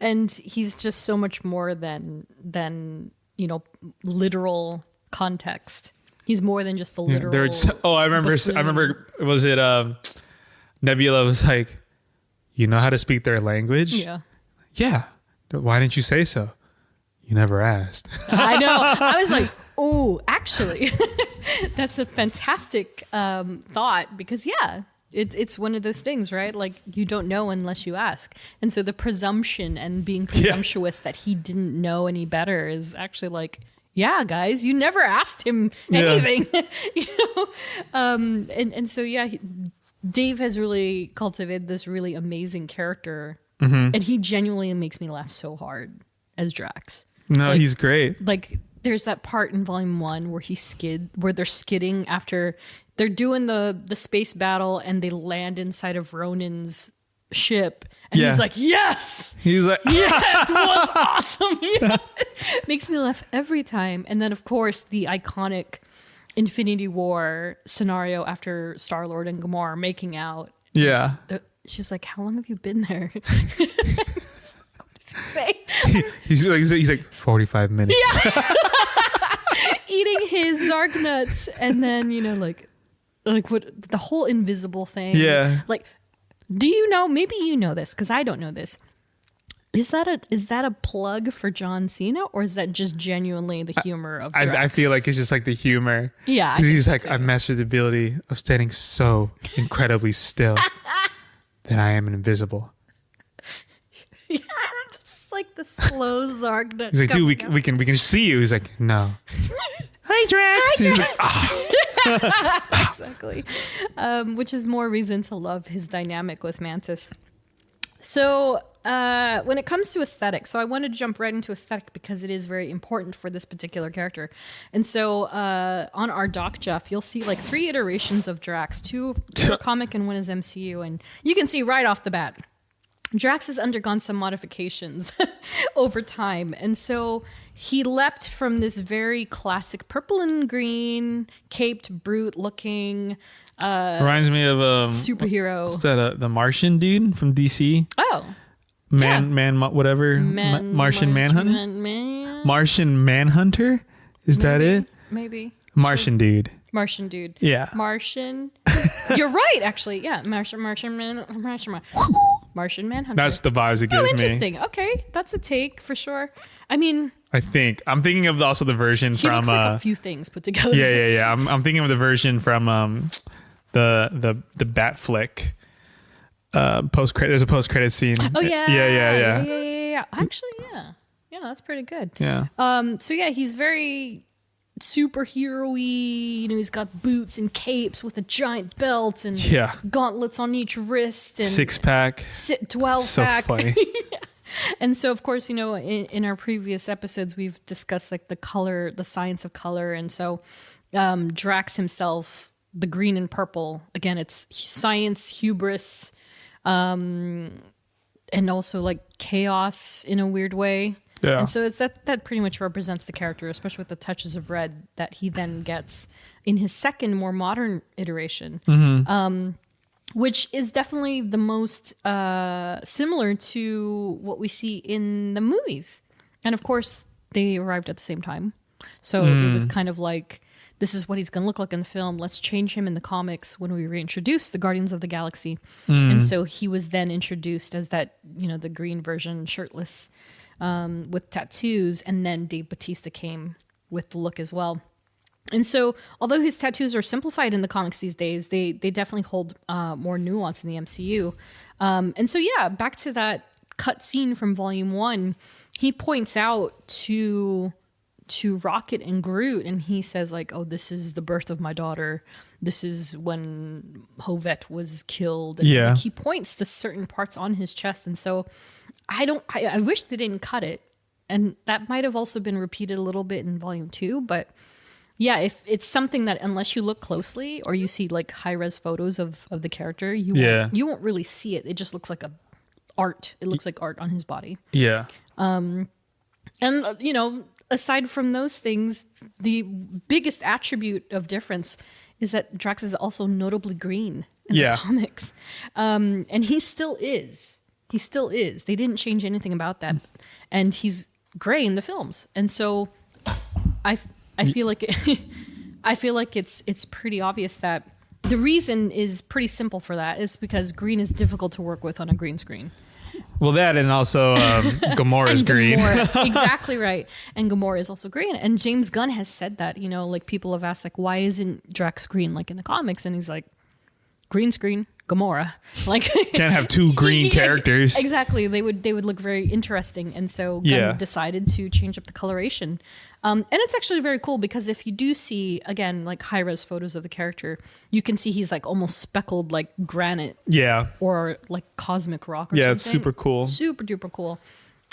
And he's just so much more than literal context. He's more than just the literal. I remember. buffoon. Was it Nebula was like, you know how to speak their language? Yeah. Yeah. Why didn't you say so? You never asked. I know. I was like, oh, actually, that's a fantastic thought because, yeah, it's one of those things, right? Like you don't know unless you ask. And so the presumption and being presumptuous that he didn't know any better is actually like, yeah, guys, you never asked him anything, and so, yeah, Dave has really cultivated this really amazing character And he genuinely makes me laugh so hard as Drax. No, Like- he's great. Like there's that part in volume 1 where they're skidding after they're doing the space battle and they land inside of Ronan's ship. And Yeah. he's like, yes! He's like, Yeah, it was awesome. Yeah. Makes me laugh every time. And then, of course, the iconic Infinity War scenario after Star-Lord and Gamora are making out. yeah. She's like, how long have you been there? What does he say? He's like 45 minutes. Eating his Zarg nuts. And then, like what the whole invisible thing. Yeah. Like, do you know, maybe you know this, because I don't know this. Is that a plug for John Cena, or is that just genuinely the humor of Drax? I feel like it's just like the humor. Yeah, I Because he's think like, so, too. I've mastered the ability of standing so incredibly still that I am invisible. Yeah, it's like the slow Zarg nut. He's like, dude, coming we can see you. He's like, no. Hi, Drax. He's like, out. Exactly. Which is more reason to love his dynamic with Mantis. So when it comes to aesthetic, so I wanted to jump right into aesthetic because it is very important for this particular character. And so on our doc, Jeff, you'll see like 3 iterations of Drax, 2 are comic and 1 is MCU. And you can see right off the bat, Drax has undergone some modifications over time. And so he leapt from this very classic purple and green, caped, brute looking reminds me of superhero. what's that? The Martian dude from DC. Oh. Martian Manhunter. Martian Manhunter. Is that it? Maybe. Martian dude. Martian dude. Yeah. Martian. You're right, actually. Yeah. Martian Manhunter. That's the vibes it gives Oh, me. interesting. Okay. That's a take for sure. I mean, I'm thinking of also the version he from looks like a few things put together. yeah. I'm thinking of the version from the Bat flick. Post credit. There's a post credit scene. Oh yeah. Yeah. Actually, yeah. Yeah, that's pretty good. Yeah. So yeah, he's very superhero-y. He's got boots and capes with a giant belt and Yeah. gauntlets on each wrist and 6-pack. 12 So pack. funny. And so, of course, in our previous episodes, we've discussed like the science of color. And so Drax himself, the green and purple, again, it's science, hubris, and also like chaos in a weird way. Yeah. And so it's that pretty much represents the character, especially with the touches of red that he then gets in his second, more modern iteration. Which is definitely the most similar to what we see in the movies. And of course, they arrived at the same time. So it was kind of like, this is what he's going to look like in the film. Let's change him in the comics when we reintroduce the Guardians of the Galaxy. And so he was then introduced as that, the green version, shirtless, with tattoos. And then Dave Bautista came with the look as well. And so, although his tattoos are simplified in the comics these days, they definitely hold more nuance in the MCU. And so, yeah, back to that cut scene from Volume 1, he points out to Rocket and Groot, and he says, like, oh, this is the birth of my daughter. This is when Hovette was killed. And Yeah. like, he points to certain parts on his chest. And so, I wish they didn't cut it. And that might have also been repeated a little bit in Volume 2, but... yeah, if it's something that unless you look closely or you see like high res photos of the character, you won't really see it. It just looks like art. It looks like art on his body. Yeah. And aside from those things, the biggest attribute of difference is that Drax is also notably green in the comics. And he still is. He still is. They didn't change anything about that. And he's gray in the films. And so I feel like it's pretty obvious that the reason is pretty simple for that is because green is difficult to work with on a green screen. Well, that and also Gamora's green. Gamora, exactly right. And Gamora is also green. And James Gunn has said that, like people have asked like, why isn't Drax green like in the comics? And he's like, green screen, Gamora. Like Can't have 2 green characters. Exactly. They would look very interesting. And so Gunn decided to change up the coloration. And it's actually very cool because if you do see, again, like high-res photos of the character, you can see he's like almost speckled like granite Yeah. or like cosmic rock or Yeah, something. it's super cool. Super duper cool.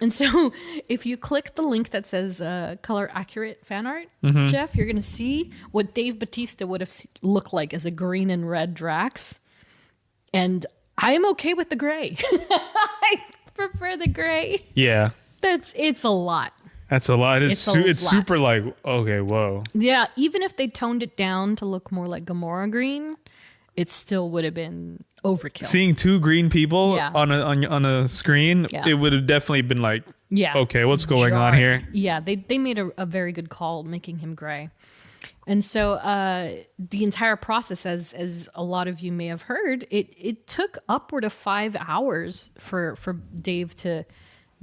And so if you click the link that says color accurate fan art, Mm-hmm. Jeff, you're going to see what Dave Bautista would have looked like as a green and red Drax. And I'm okay with the gray. I prefer the gray. Yeah. It's a lot. That's a lot. It's It's a it's lot. super like, okay, whoa. Yeah, even if they toned it down to look more like Gamora green, it still would have been overkill. Seeing two green people Yeah. on a screen, Yeah. it would have definitely been like, Yeah. okay, what's going on Jarring. here? Yeah, they made a very good call making him gray. And so the entire process, as a lot of you may have heard, it took upward of 5 hours for Dave to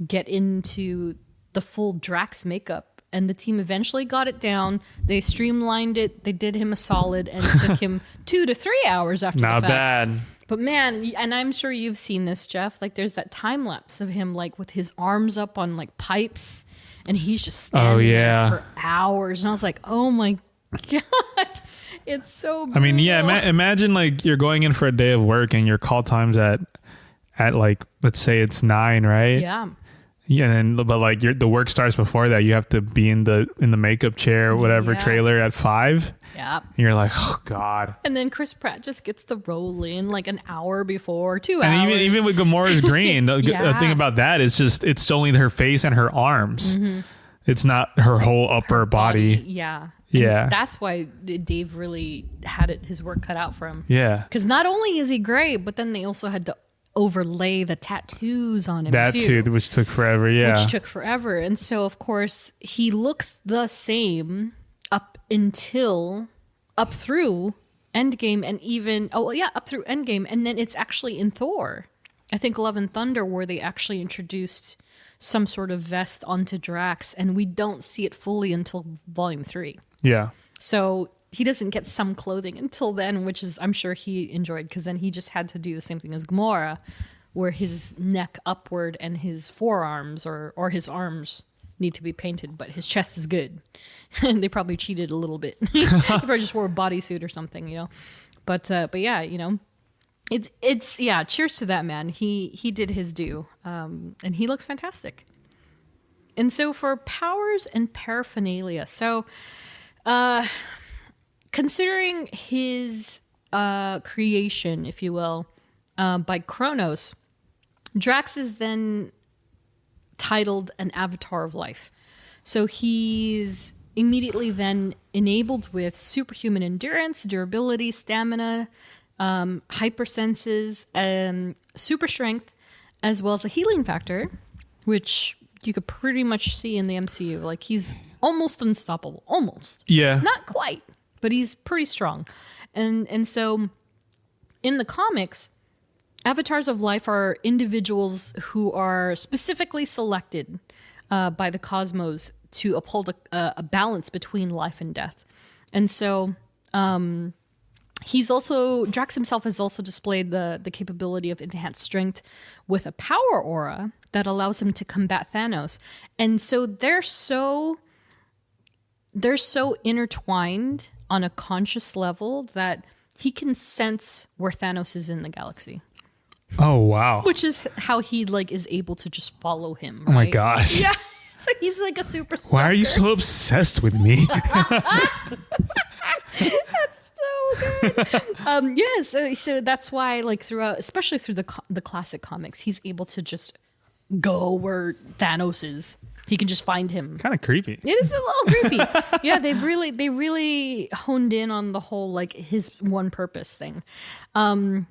get into the full Drax makeup. And the team eventually got it down. They streamlined it. They did him a solid, and it took him 2 to 3 hours after Not the fact. bad. But man, and I'm sure you've seen this, Jeff. Like, there's that time lapse of him, like with his arms up on like pipes, and he's just standing yeah. there for hours. And I was like, oh my god, it's so. I mean, yeah, brutal. imagine like you're going in for a day of work and your call time's at like, let's say it's 9, right? Yeah, Yeah, and then but like the work starts before that. You have to be in the makeup chair or whatever Yeah. trailer at 5. yeah. And you're like, oh god. And then Chris Pratt just gets the role in like an hour before, 2 hours. And even with Gamora's green, the Yeah. thing about that is just it's only her face and her arms. Mm-hmm. It's not her whole upper body. Yeah. Yeah. And that's why Dave really had his work cut out for him. Yeah. Because not only is he gray, but then they also had to overlay the tattoos on him That too, which took forever. Yeah. which took forever. And so, of course, he looks the same up through Endgame, and even up through Endgame, and then it's actually in Thor. I think Love and Thunder, where they actually introduced some sort of vest onto Drax, and we don't see it fully until Volume 3. Yeah. So he doesn't get some clothing until then, which is, I'm sure he enjoyed, because then he just had to do the same thing as Gamora, where his neck upward and his forearms or his arms need to be painted, but his chest is good. And they probably cheated a little bit. They probably just wore a bodysuit or something, you know. But yeah, you know, it's cheers to that man. He did his due, and he looks fantastic. And so for powers and paraphernalia, so considering his creation, if you will, by Kronos, Drax is then titled an Avatar of Life. So he's immediately then enabled with superhuman endurance, durability, stamina, hypersenses, super strength, as well as a healing factor, which you could pretty much see in the MCU. Like, he's almost unstoppable. Almost. Yeah. Not quite, but he's pretty strong. And so in the comics, Avatars of Life are individuals who are specifically selected by the cosmos to uphold a balance between life and death. And so Drax himself has also displayed the capability of enhanced strength with a power aura that allows him to combat Thanos. And so they're so intertwined on a conscious level that he can sense where Thanos is in the galaxy, Oh wow. which is how he like is able to just follow him. Oh my right? gosh. Yeah. So he's like a super stalker. Why are you so obsessed with me? so good. So that's why, like, throughout, especially through the classic comics, he's able to just go where Thanos is. He can just find him. Kind of creepy. It is a little creepy. Yeah, they really honed in on the whole like his one purpose thing. And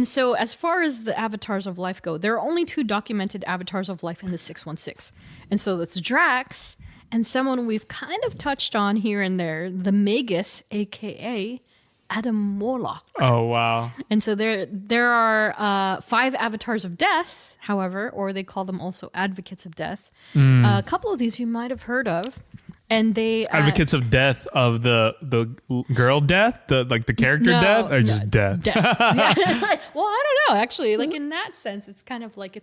so as far as the Avatars of Life go, there are only 2 documented Avatars of Life in the 616. And so that's Drax and someone we've kind of touched on here and there, the Magus, aka Adam Warlock. Oh wow. And so there are 5 Avatars of Death, however, or they call them also Advocates of Death. A couple of these you might have heard of. And they Advocates of death of the girl death, the character death, or just death? Death. Yeah. Well, I don't know. Actually, like in that sense, it's kind of like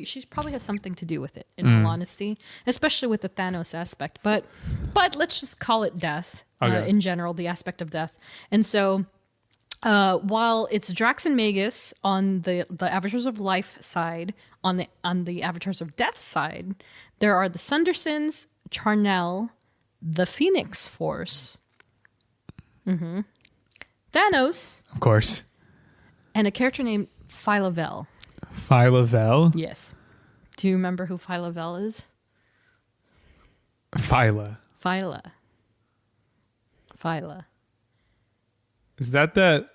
she probably has something to do with it. In all honesty, especially with the Thanos aspect. But let's just call it death in general, the aspect of death. And so, while it's Drax and Magus on the Avatars of Life side, on the Avatars of Death side, there are the Sundersons, Charnel, the Phoenix Force, Thanos, Of course. and a character named Phyla-Vell. Phyla-Vell? Yes. Do you remember who Phyla-Vell is? Phyla. Phyla. Is that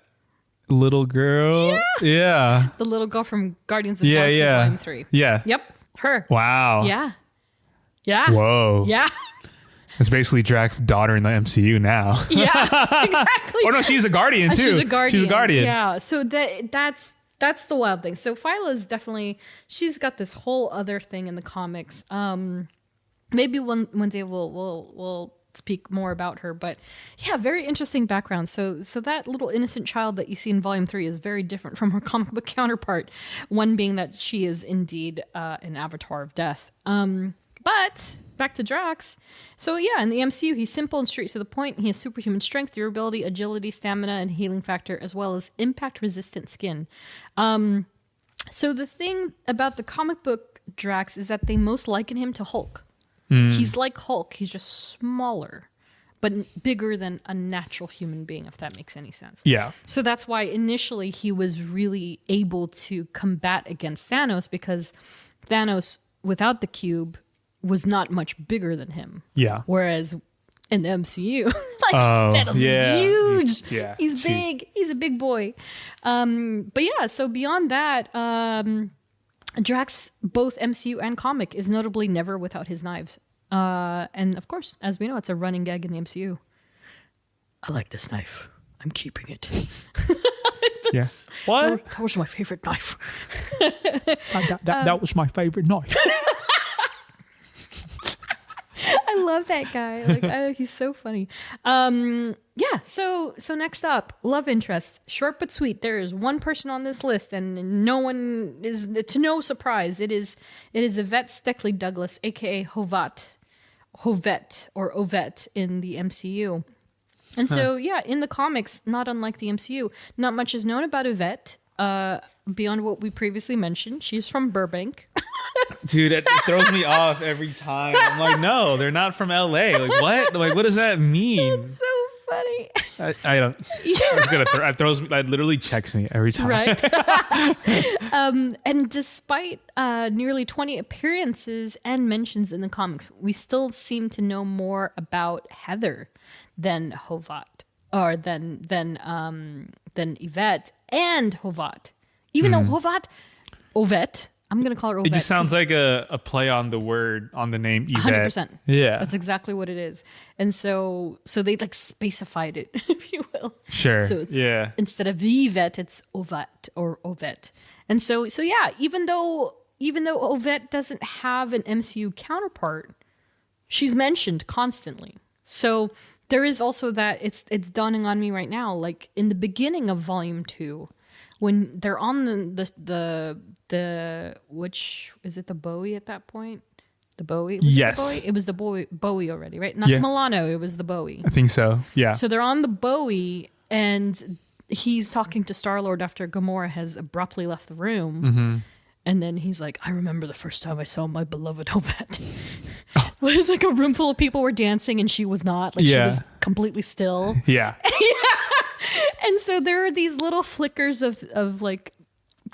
little girl? Yeah. The little girl from Guardians of the Galaxy Volume 3. Yeah. Yep. Her. Wow. Yeah. Yeah. Whoa. Yeah. It's basically Drax's daughter in the MCU now. Yeah. Exactly. Oh no, she's a Guardian too. She's a Guardian. She's a Guardian. Yeah. So that's the wild thing. So Phyla is definitely, she's got this whole other thing in the comics. Maybe one day we'll speak more about her, but yeah, very interesting background. So that little innocent child that you see in Volume 3 is very different from her comic book counterpart. One being that she is indeed an avatar of death. But back to Drax. So yeah, in the MCU, he's simple and straight to the point. He has superhuman strength, durability, agility, stamina, and healing factor, as well as impact-resistant skin. So the thing about the comic book Drax is that they most liken him to Hulk. He's like Hulk. He's just smaller, but bigger than a natural human being, if that makes any sense. Yeah. So that's why initially he was really able to combat against Thanos, because Thanos, without the cube, was not much bigger than him. Yeah. Whereas in the MCU, Thanos is huge. He's big. He's a big boy. But yeah, so beyond that, Drax, both MCU and comic, is notably never without his knives. And of course, as we know, it's a running gag in the MCU. I like this knife. I'm keeping it. Yeah. What? That was my favorite knife. That was my favorite knife. I love that guy. Like, he's so funny. Yeah. So next up, love interest, short but sweet. There is one person on this list, and no one is, to no surprise, it is Yvette Steckley Douglas, aka Hovette or Ovette in the MCU. And so yeah, in the comics, not unlike the MCU, not much is known about Yvette. Beyond what we previously mentioned, she's from Burbank. Dude, it throws me off every time. I'm like, no, they're not from LA. Like, what? Like, what does that mean? It's so funny. I don't. It's gonna that literally checks me every time. Right. And despite nearly 20 appearances and mentions in the comics, we still seem to know more about Heather than Hovette, or than Yvette and Hovette. Even though Ovette, I'm going to call her Ovette. It just sounds like a play on the word, on the name Yvette. 100%. Yeah. That's exactly what it is. And so they like specified it, if you will. Sure. So it's, instead of Yvette, it's Ovette or Ovette. And so yeah, even though Ovette doesn't have an MCU counterpart, she's mentioned constantly. So there is also that, it's dawning on me right now, like in the beginning of Volume 2, when they're on the which is it, the Bowie at that point? The Bowie? Yes. It was the Bowie already, right? Not the Milano, it was the Bowie. I think so. Yeah. So they're on the Bowie, and he's talking to Star-Lord after Gamora has abruptly left the room. Mm-hmm. And then he's like, I remember the first time I saw my beloved Ovette. It was like a room full of people were dancing and she was not. Like she was completely still. Yeah. And so there are these little flickers of like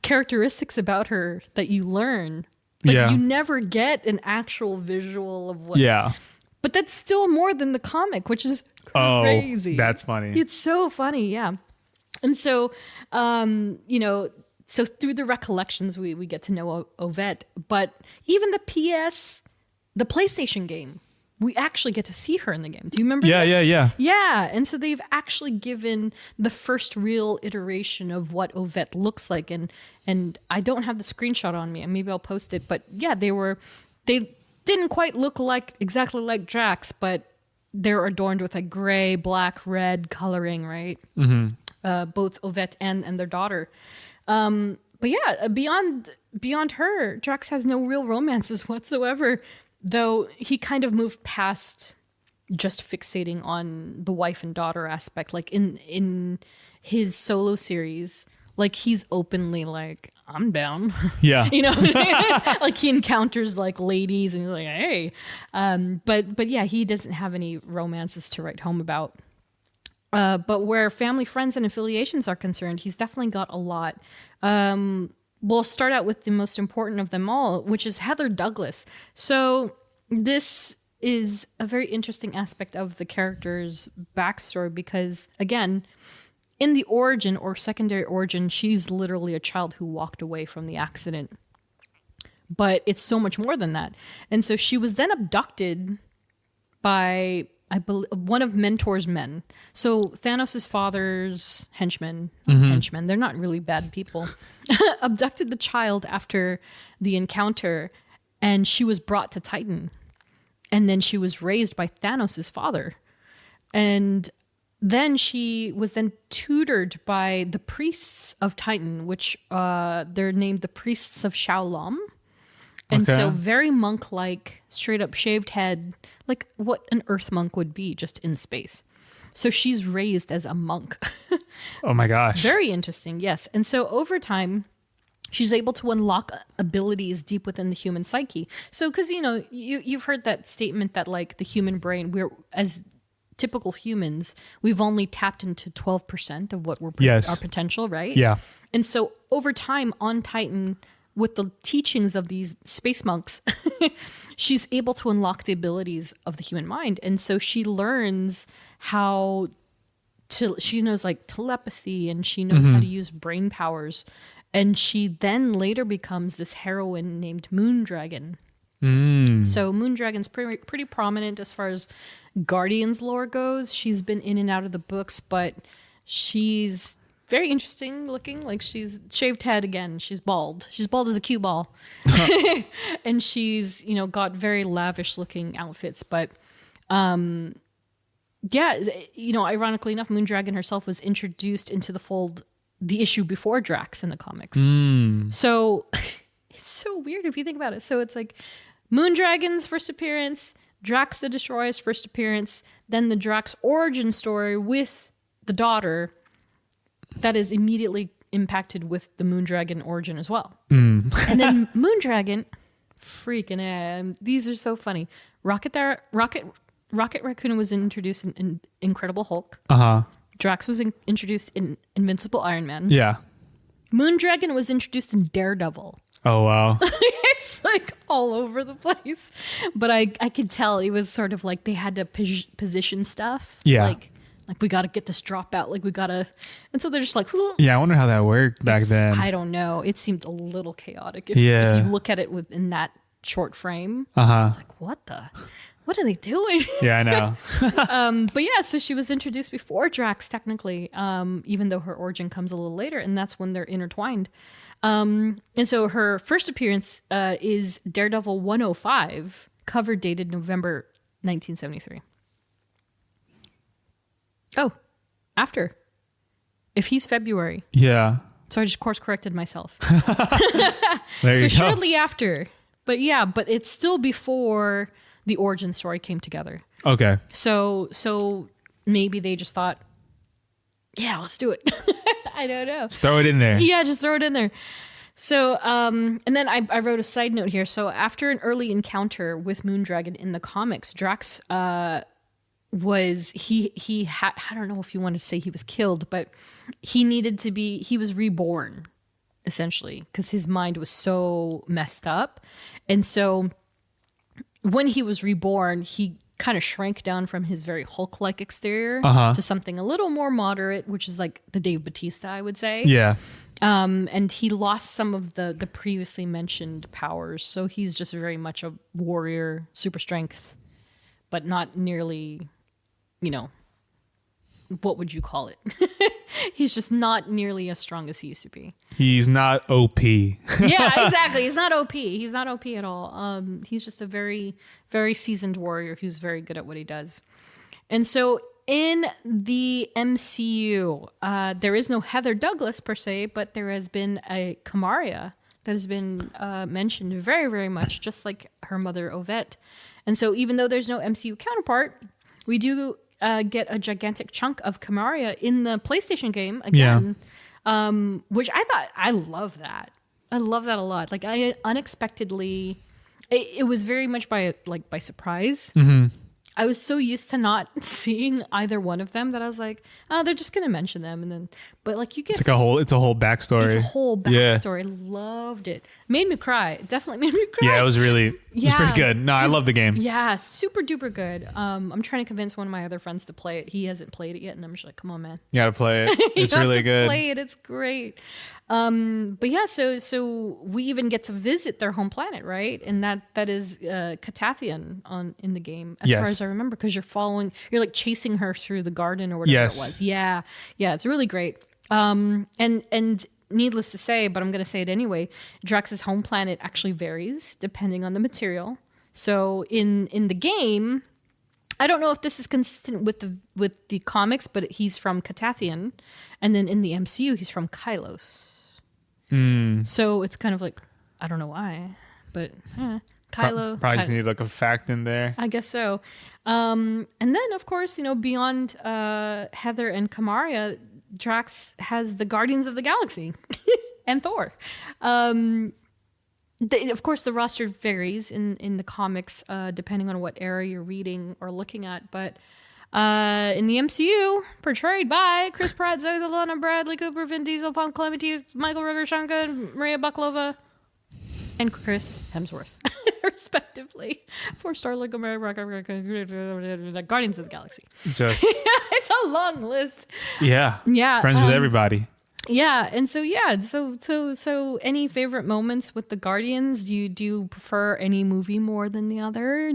characteristics about her that you learn. But you never get an actual visual of what. Yeah. But that's still more than the comic, which is crazy. Oh, that's funny. It's so funny, yeah. And so, so through the recollections, we get to know Ovette. But even the PlayStation game, we actually get to see her in the game. Do you remember this? Yeah. And so they've actually given the first real iteration of what Ovette looks like. And I don't have the screenshot on me, and maybe I'll post it. But yeah, they didn't quite look like exactly like Drax, but they're adorned with like gray, black, red coloring, right? Both Ovette and their daughter. But yeah, beyond her, Drax has no real romances whatsoever, though he kind of moved past just fixating on the wife and daughter aspect. Like in his solo series, like he's openly like, I'm down. Yeah. You know, like he encounters like ladies and he's like, hey. But yeah, he doesn't have any romances to write home about. But where family, friends, and affiliations are concerned, he's definitely got a lot. We'll start out with the most important of them all, which is Heather Douglas. So this is a very interesting aspect of the character's backstory because, again, in the origin or secondary origin, she's literally a child who walked away from the accident. But it's so much more than that. And so she was then abducted by, I believe, one of Mentor's men. So Thanos' father's henchmen, they're not really bad people, abducted the child after the encounter, and she was brought to Titan. And then she was raised by Thanos' father. And then she was then tutored by the priests of Titan, which they're named the priests of Shaolam. And so very monk-like, straight up shaved head, like what an earth monk would be just in space. So she's raised as a monk. Oh my gosh. Very interesting, yes. And so over time, she's able to unlock abilities deep within the human psyche. So, because, you know, you've heard that statement that like the human brain, we're as typical humans, we've only tapped into 12% of what we're our potential, right? Yeah. And so over time on Titan, with the teachings of these space monks, she's able to unlock the abilities of the human mind. And so she learns how to, she knows like telepathy and she knows how to use brain powers. And she then later becomes this heroine named Moondragon. So Moondragon's pretty prominent as far as Guardians lore goes. She's been in and out of the books, but she's very interesting looking. Like she's shaved head again. She's bald. She's bald as a cue ball. And she's, you know, got very lavish looking outfits. But yeah, you know, ironically enough, Moondragon herself was introduced into the fold the issue before Drax in the comics. So it's so weird if you think about it. So it's like Moondragon's first appearance, Drax the Destroyer's first appearance, then the Drax origin story with the daughter that is immediately impacted with the Moondragon origin as well. And then Moondragon, freaking these are so funny. Rocket Raccoon was introduced in Incredible Hulk. Drax was introduced in Invincible Iron Man. Yeah. Moondragon was introduced in Daredevil. Oh, wow. It's like all over the place. But I could tell it was sort of like they had to position stuff. Yeah. Like we got to get this drop out. Like we got to. And so they're just like, Yeah, I wonder how that worked back then. I don't know. It seemed a little chaotic. If you look at it within that short frame, it's like, what are they doing? Yeah, I know. But yeah, so she was introduced before Drax, technically, even though her origin comes a little later, and that's when they're intertwined. And so her first appearance is Daredevil 105, cover dated November 1973. Oh, after. If he's February. Yeah. So I just course corrected myself. There you go. Shortly after. But yeah, but it's still before the origin story came together. Okay. So maybe they just thought, yeah, let's do it. I don't know. Just throw it in there. Yeah, just throw it in there. So, and then I wrote a side note here. So after an early encounter with Moondragon in the comics, Drax was, he had, I don't know if you want to say he was killed, but he was reborn, essentially, because his mind was so messed up. And so when he was reborn, he kind of shrank down from his very Hulk-like exterior to something a little more moderate, which is like the Dave Bautista, I would say. Yeah. And he lost some of the previously mentioned powers. So he's just very much a warrior, super strength, but not nearly, what would you call it? He's just not nearly as strong as he used to be. He's not OP. Yeah, exactly. He's not OP. He's not OP at all. He's just a very, very seasoned warrior who's very good at what he does. And so in the MCU, there is no Heather Douglas per se, but there has been a Kamaria that has been mentioned very, very much, just like her mother Ovette. And so even though there's no MCU counterpart, we do get a gigantic chunk of Kamaria in the PlayStation game again, which I love that. I love that a lot. Like I unexpectedly, it was very much by surprise. Mm-hmm. I was so used to not seeing either one of them that I was like, oh, they're just gonna mention them, and then, but like you get, it's a whole backstory. It's a whole backstory. Loved it. Made me cry. Definitely made me cry. Yeah, it was pretty good. No, I love the game. Yeah, super duper good. I'm trying to convince one of my other friends to play it. He hasn't played it yet, and I'm just like, come on, man. You gotta play it. It's really good. Play it. It's great. But yeah, so we even get to visit their home planet, right? And that is Catathian in the game, as far as I remember, because you're like chasing her through the garden or whatever it was. Yeah, it's really great. And needless to say, but I'm going to say it anyway, Drax's home planet actually varies depending on the material. So in the game, I don't know if this is consistent with the comics, but he's from Catathian, and then in the MCU, he's from Kylos. So it's kind of like, I don't know why, but Kylo. Probably just need like a fact in there. I guess so. And then, of course, beyond Heather and Kamaria, Drax has the Guardians of the Galaxy and Thor. Of course, the roster varies in the comics depending on what era you're reading or looking at, but in the MCU, portrayed by Chris Pratt, Zoe Saldana, Bradley Cooper, Vin Diesel, Paul Clemente, Michael Rooker, Shankar, Maria Bakalova, and Chris Hemsworth, respectively. 4-star Lego Guardians of the Galaxy. Just it's a long list. Yeah. Friends with everybody. Yeah, and so any favorite moments with the Guardians? Do you prefer any movie more than the other?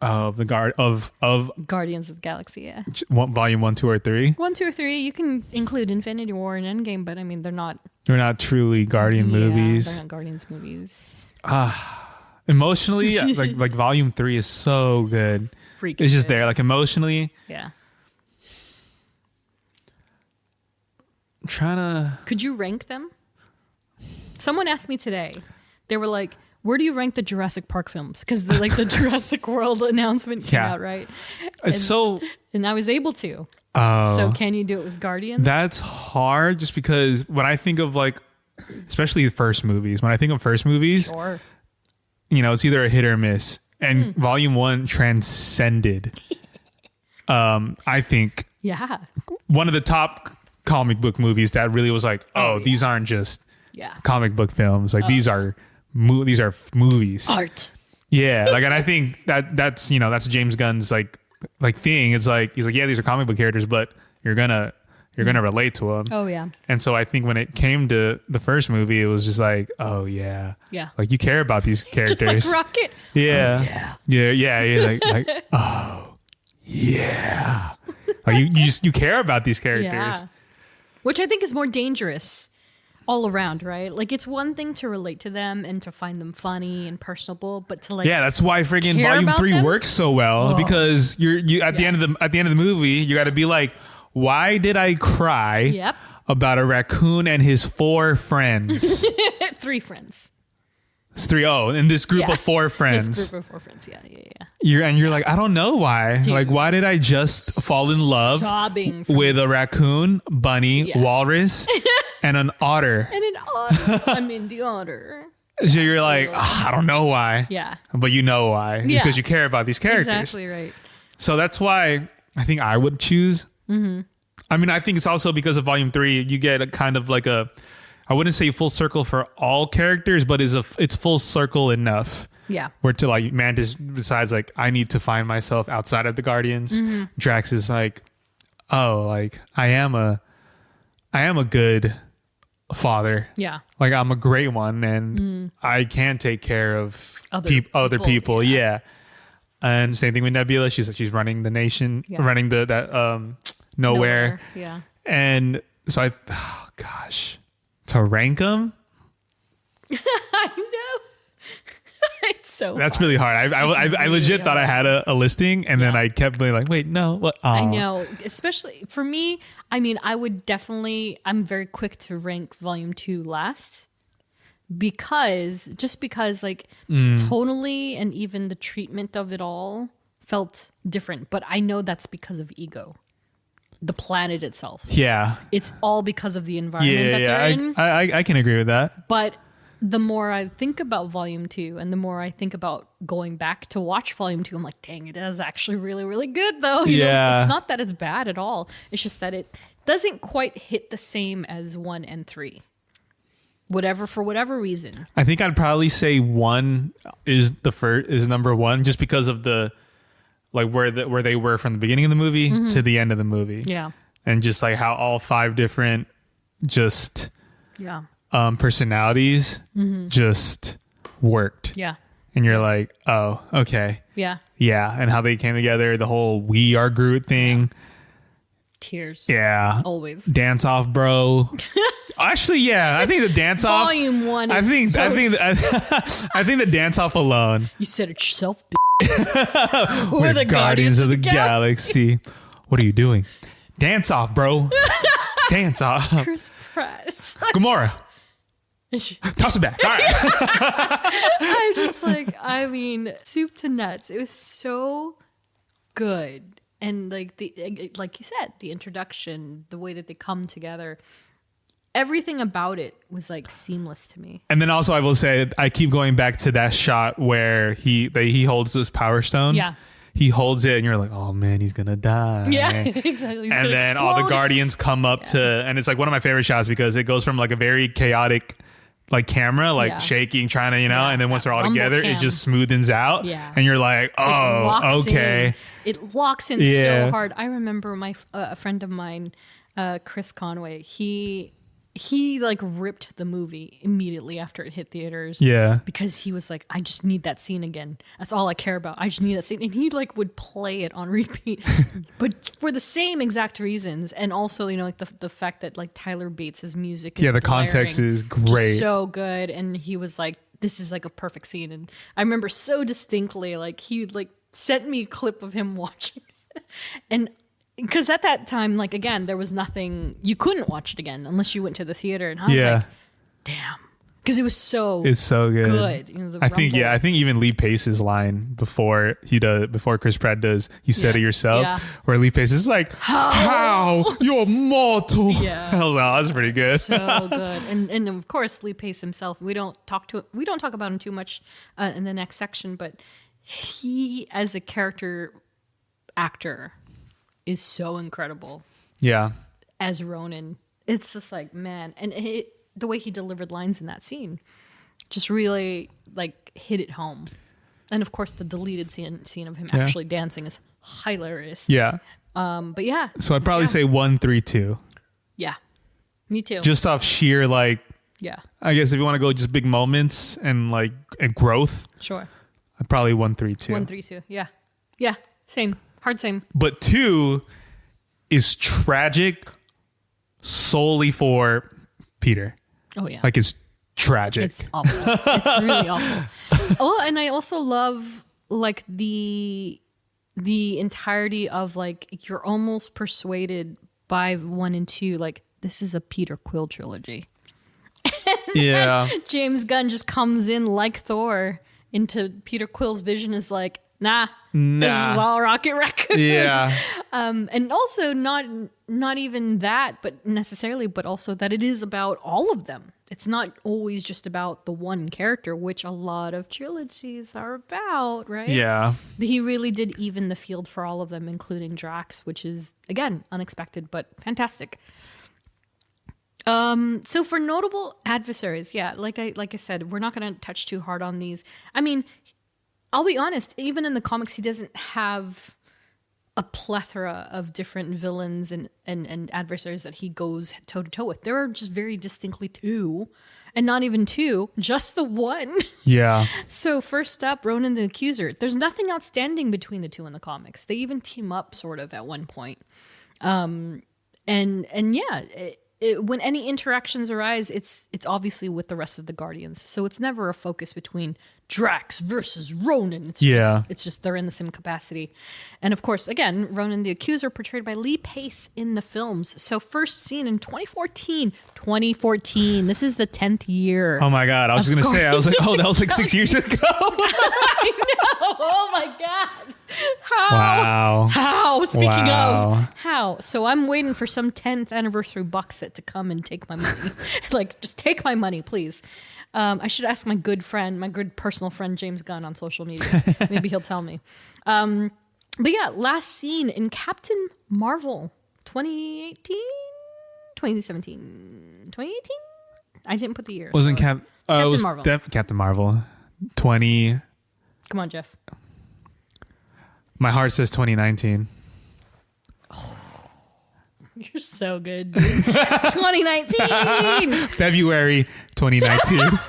Of Guardians of the Galaxy, yeah. Volume 1, 2, or 3. 1, 2, or 3. You can include Infinity War and Endgame, but I mean they're not truly Guardian movies. They're not Guardians movies. Emotionally, like Volume 3 is so good. It's just there, like emotionally. Yeah. I'm trying to. Could you rank them? Someone asked me today. They were like, where do you rank the Jurassic Park films? Because the Jurassic World announcement came out, right? And I was able to. So can you do it with Guardians? That's hard, just because when I think of especially the first movies, sure. It's either a hit or miss. And Volume 1 transcended. I think. Yeah. One of the top comic book movies that really was like, these aren't just comic book films. Like these are movies. Art. Yeah, and I think that's James Gunn's like thing. It's like he's like, yeah, these are comic book characters, but you're gonna relate to them. Oh yeah. And so I think when it came to the first movie, it was just like, oh yeah, like you care about these characters. Just like Rocket. Yeah. Oh, yeah. Like oh yeah. Like you care about these characters. Yeah. Which I think is more dangerous all around, right? Like it's one thing to relate to them and to find them funny and personable, but to that's why friggin' Volume 3 works so well, because you at the end of the movie you got to be like, why did I cry about a raccoon and his 4 friends? 3 friends. It's 3. Oh, in this group of 4 friends. This group of 4 friends, yeah. You're like, I don't know why. Dude, like, why did I just fall in love with a raccoon, bunny, walrus, and an otter? I mean, the otter. So you're like, I don't know why. Yeah. But you know why. Yeah. Because you care about these characters. Exactly right. So that's why I think I would choose. Mm-hmm. I mean, I think it's also because of Volume 3, you get a kind of like I wouldn't say full circle for all characters, but it's full circle enough. Yeah. Where to like Mantis decides like, I need to find myself outside of the Guardians. Mm-hmm. Drax is like, oh, like I am a good father. Yeah. Like I'm a great one, and I can take care of other people. Yeah. And same thing with Nebula. She's running the nation, running that nowhere. Yeah. And so to rank them. I know. It's so That's hard. really hard. I legit thought I had a listing, and then I kept being like, wait, no, what? Oh. I know, especially for me. I mean, I'm very quick to rank Volume 2 last because like tonally and even the treatment of it all felt different. But I know that's because of Ego, the planet itself. Yeah. It's all because of the environment that they're in. I can agree with that. But the more I think about Volume 2 and the more I think about going back to watch Volume 2, I'm like, dang, it is actually really, really good, though. You know, it's not that it's bad at all. It's just that it doesn't quite hit the same as 1 and 3. For whatever reason. I think I'd probably say 1 is number 1, just because of the like where they were from the beginning of the movie to the end of the movie. Yeah. And just like how all 5 different personalities just worked. Yeah. And you're like, oh, okay. Yeah. Yeah. And how they came together, the whole We Are Groot thing. Tears. Yeah. Always. Dance off, bro. Actually, yeah. I think the dance off. Volume 1 is I think the dance off alone. You said it yourself, We're the Guardians of the Galaxy. What are you doing? Dance off, bro. Dance off. Chris Pratt. Gamora. Toss it back. All right. I'm just like, I mean, soup to nuts. It was so good. And like like you said, the introduction, the way that they come together, everything about it was like seamless to me. And then also I will say, I keep going back to that shot where he holds this Power Stone. Yeah. He holds it and you're like, oh man, he's gonna die. Yeah, exactly. He's and then all the Guardians come up to, and it's like one of my favorite shots because it goes from like a very chaotic like camera, like shaking, trying to, and then once they're all together, it just smoothens out. Yeah. And you're like, oh, okay. It locks in so hard. I remember a friend of mine, Chris Conway, he like ripped the movie immediately after it hit theaters. Yeah. Because he was like, I just need that scene again. That's all I care about. I just need that scene. And he like would play it on repeat, but for the same exact reasons. And also, like the fact that like Tyler Bates' music is the context is great. So good. And he was like, this is like a perfect scene. And I remember so distinctly, like he like sent me a clip of him watching it. And because at that time, like, again, there was nothing, you couldn't watch it again unless you went to the theater. And I was like, damn. Because it was it's so good. The I think even Lee Pace's line before Chris Pratt does, you said it yourself, where Lee Pace is like, how? You're mortal. Yeah. I was like, oh, that's pretty good. So good. And of course, Lee Pace himself, we don't talk about him too much in the next section, but he, as a character actor, is so incredible. Yeah. As Ronan. It's just like, man. And the way he delivered lines in that scene just really like hit it home. And of course the deleted scene of him actually dancing is hilarious. Yeah. But yeah. So I'd probably say 1, 3, 2. Yeah. Me too. Just off sheer like, yeah. I guess if you want to go just big moments and like and growth. Sure. I'd probably 1, 3, 2. 1, 3, 2. Yeah. Yeah. Same. Hard same. But 2 is tragic solely for Peter. Oh yeah. Like it's tragic. It's awful. It's really awful. Oh, and I also love like the entirety of like you're almost persuaded by 1 and 2 like this is a Peter Quill trilogy. Yeah. James Gunn just comes in like Thor into Peter Quill's vision is like, nah. This is all Rocket Raccoon. Yeah. And also not even that, but necessarily, but also that it is about all of them. It's not always just about the one character, which a lot of trilogies are about, right? Yeah. But he really did even the field for all of them, including Drax, which is, again, unexpected, but fantastic. So for notable adversaries, yeah, like I said, we're not going to touch too hard on these. I mean, I'll be honest, even in the comics, he doesn't have a plethora of different villains and adversaries that he goes toe to toe with. There are just very distinctly two, and not even two, just the one. Yeah. So first up, Ronan the Accuser. There's nothing outstanding between the two in the comics. They even team up sort of at one point. And yeah, when any interactions arise, it's obviously with the rest of the Guardians. So it's never a focus between Drax versus Ronan. It's just they're in the same capacity. And of course, again, Ronan the Accuser portrayed by Lee Pace in the films. So first seen in 2014. 2014. This is the 10th year. Oh my God. I was just going to say, I was like, oh, that was like 6 years ago. I know. Oh my God. How? Wow. How? Speaking Wow. of how. So I'm waiting for some 10th anniversary box set to come and take my money. Like, just take my money, please. I should ask my good friend, my good personal friend, James Gunn on social media. Maybe he'll tell me. But yeah, last seen in Captain Marvel 2018? 2017? 2018? I didn't put the year. Wasn't so. Captain Marvel. Captain Marvel. 20. Come on, Jeff. My heart says 2019. You're so good, dude. 2019! February 2019.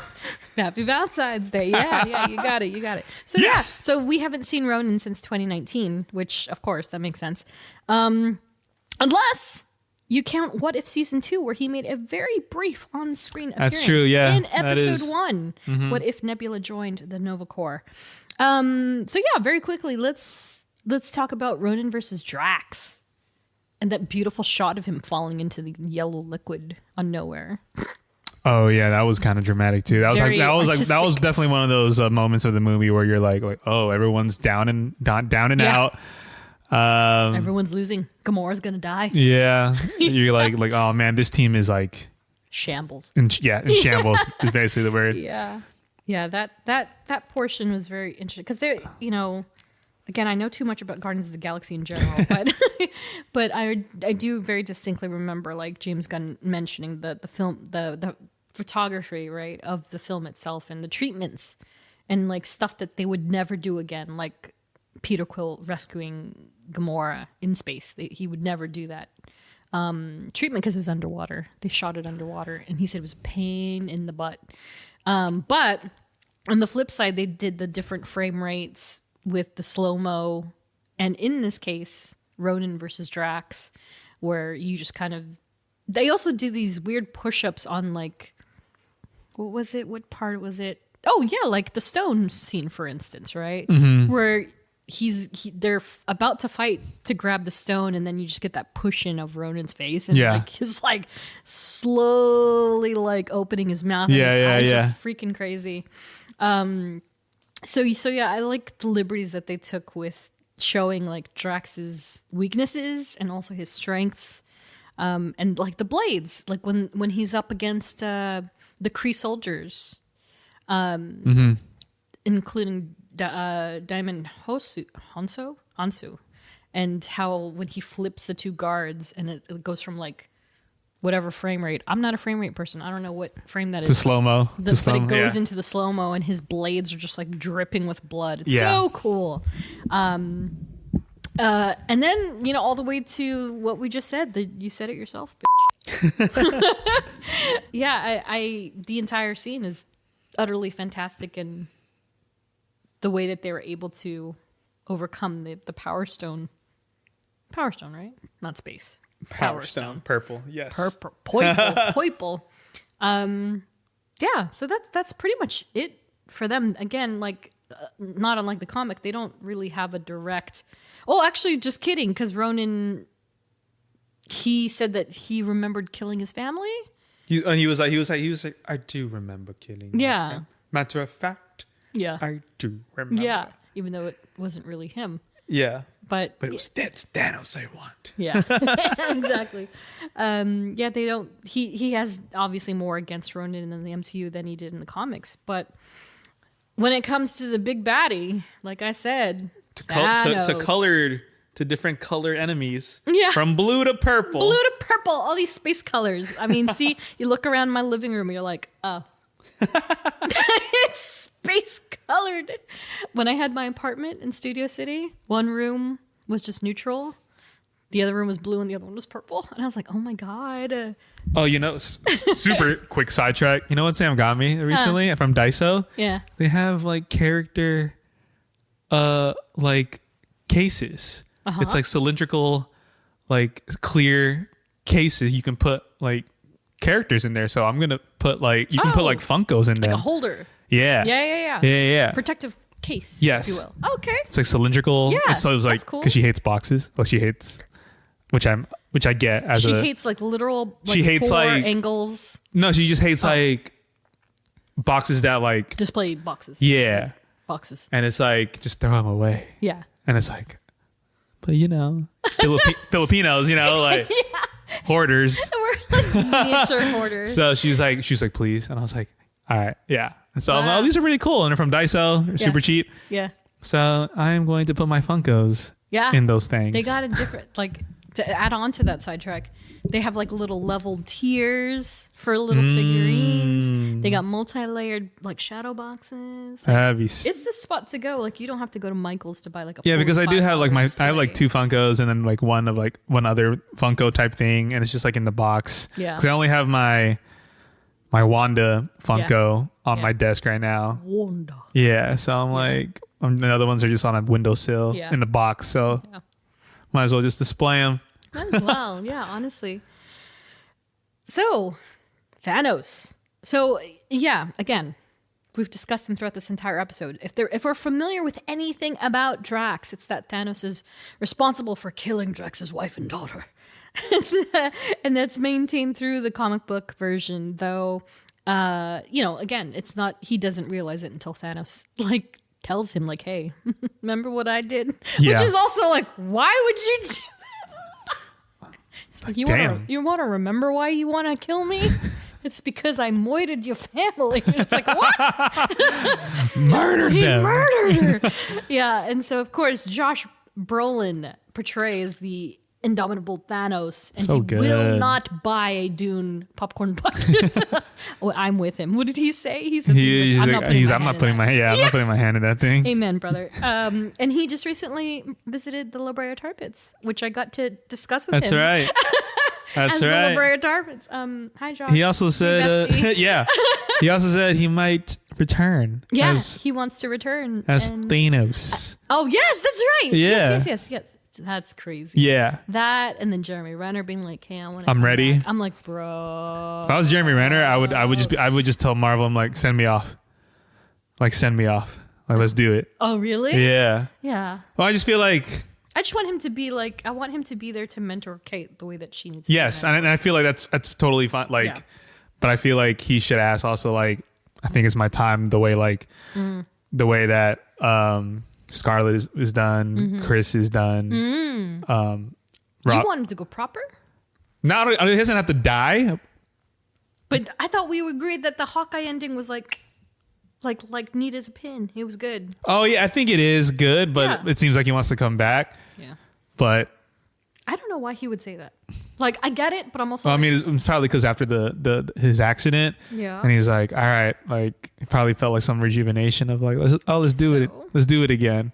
Happy Valentine's Day. Yeah, you got it. So Yes! yeah, so we haven't seen Ronan since 2019, which of course that makes sense. Unless you count What If Season 2, where he made a very brief on-screen appearance. That's true, yeah. In that episode is. 1. Mm-hmm. What if Nebula joined the Nova Corps? So yeah, very quickly, let's talk about Ronan versus Drax. And that beautiful shot of him falling into the yellow liquid on nowhere. Oh yeah, that was kind of dramatic too. That Very was artistic. that was definitely one of those moments of the movie where you're like, oh, everyone's down and Yeah. out. Everyone's losing. Gamora's gonna die. Yeah, you're like, oh man, this team is like Shambles. in shambles is basically the word. Yeah, that portion was very interesting because they, again, I know too much about Guardians of the Galaxy in general, but I do very distinctly remember like James Gunn mentioning the film, the photography, right, of the film itself and the treatments and like stuff that they would never do again, like Peter Quill rescuing Gamora in space. He would never do that treatment because it was underwater. They shot it underwater, and he said it was a pain in the butt. But on the flip side, they did the different frame rates with the slow-mo, and in this case, Ronan versus Drax, where you just kind of... They also do these weird push-ups on, like... What was it? What part was it? Oh, yeah, like the stone scene, for instance, right? Mm-hmm. Where they're about to fight to grab the stone, and then you just get that push-in of Ronan's face, and like he's like slowly like opening his mouth, and his eyes are freaking crazy. So yeah, I like the liberties that they took with showing like Drax's weaknesses and also his strengths, and like the blades, like when he's up against the Kree soldiers, including Diamond Hansu, and how when he flips the two guards and it goes from like whatever frame rate. I'm not a frame rate person. I don't know what frame that is. To slow-mo. But it goes into the slow-mo and his blades are just like dripping with blood. It's so cool. And then, all the way to what we just said. You said it yourself, bitch. Yeah, the entire scene is utterly fantastic, and the way that they were able to overcome the Power Stone. Power Stone, right? Not space. Power Stone. Purple, yes. Purple. Yeah, so that's pretty much it for them. Again, like, not unlike the comic, they don't really have a direct... Oh, actually, just kidding, because Ronan, he said that he remembered killing his family. He was like, I do remember killing. Yeah. Matter of fact, yeah, I do remember. Yeah, even though it wasn't really him. Yeah. But it was Thanos I want. Yeah, exactly. Yeah, they don't. He has obviously more against Ronan in the MCU than he did in the comics. But when it comes to the big baddie, like I said, to different color enemies. Yeah. From blue to purple. All these space colors. I mean, see, you look around my living room, and you're like, oh. It's space colored. When I had my apartment in Studio City, one room was just neutral. The other room was blue and the other one was purple. And I was like, oh my God. Oh, super quick sidetrack. You know what Sam got me recently from Daiso? Yeah. They have like character like cases. It's like cylindrical, like clear cases. You can put like characters in there. So I'm gonna put like you can put like Funkos in Like them. a holder. Yeah. Yeah. Protective case, Yes. if you will. Okay. It's like cylindrical. Yeah, And so it was like that's cool. because she hates boxes. Well, she hates, which I get as She a. hates like literal like She hates, four like- angles No, she just hates like boxes that like. display boxes. Yeah. Boxes. And it's like just throw them away. Yeah. And it's like, but Filipinos, like hoarders. We're like miniature hoarders. So she was like, please. And I was like, all right, yeah. And so I'm like, Wow. oh, these are really cool. And they're from Daiso. They're super cheap. Yeah. So I'm going to put my Funkos in those things. They got a different, like, to add on to that sidetrack, they have like little leveled tiers for little figurines. They got multi-layered like shadow boxes. Like, it's the spot to go. Like, you don't have to go to Michael's to buy like a because I do have like $45 I have like display. 2 Funkos and then like one other Funko type thing, and it's just like in the box. Yeah. Because I only have my Wanda Funko on Yeah. my desk right now. Wanda. Yeah, so I'm like, the other ones are just on a windowsill Yeah. in the box, so Yeah. might as well just display them. Might as well, yeah, honestly. So, Thanos. So, yeah, again, we've discussed him throughout this entire episode. If we're familiar with anything about Drax, it's that Thanos is responsible for killing Drax's wife and daughter. And that's maintained through the comic book version, though, again, it's not, he doesn't realize it until Thanos, like, tells him, like, hey, remember what I did? Yeah. Which is also like, why would you do that? It's like, damn. you want to remember why you want to kill me? It's because I moited your family. It's like, what? Murdered He them. murdered her. Yeah, and so of course Josh Brolin portrays the indomitable Thanos, and So he good. will not buy a Dune popcorn bucket. Oh, I'm with him. What did he say? He said, I'm not putting my hand I'm not putting my hand in that thing. Amen, brother. And he just recently visited the La Brea Tar Pits, which I got to discuss with That's him. right. That's As the La right. Brea Tar Pits. Hi, Josh. He also Hey, said, bestie. yeah. He also said he might return. Yeah, as he wants to return. as and- Thanos. Oh, yes, that's right. Yeah. Yes. That's crazy. Yeah. That, and then Jeremy Renner being like, hey, I want to I'm ready. I'm like, bro. If I was Jeremy Renner, I would just tell Marvel, I'm like, send me off. Like, send me off. Like, let's do it. Oh, really? Yeah. Yeah. Well, I just feel like, I just want him to be like, I want him to be there to mentor Kate the way that she needs to. yes. be And I feel like that's totally fine. Like, Yeah. but I feel like he should ask also, like, I think it's my time the way, like, the way that Scarlet is done, Chris is done. You Rob, want him to go proper? not, he doesn't have to die. But I thought we agreed that the Hawkeye ending was like neat as a pin. It was good. Oh, yeah, I think it is good, but Yeah. it seems like he wants to come back. Yeah. But I don't know why he would say that. Like, I get it, but I'm also well, I like, mean, it's probably because after his accident, Yeah. and he's like, all right, like he probably felt like some rejuvenation of like, let's do it again.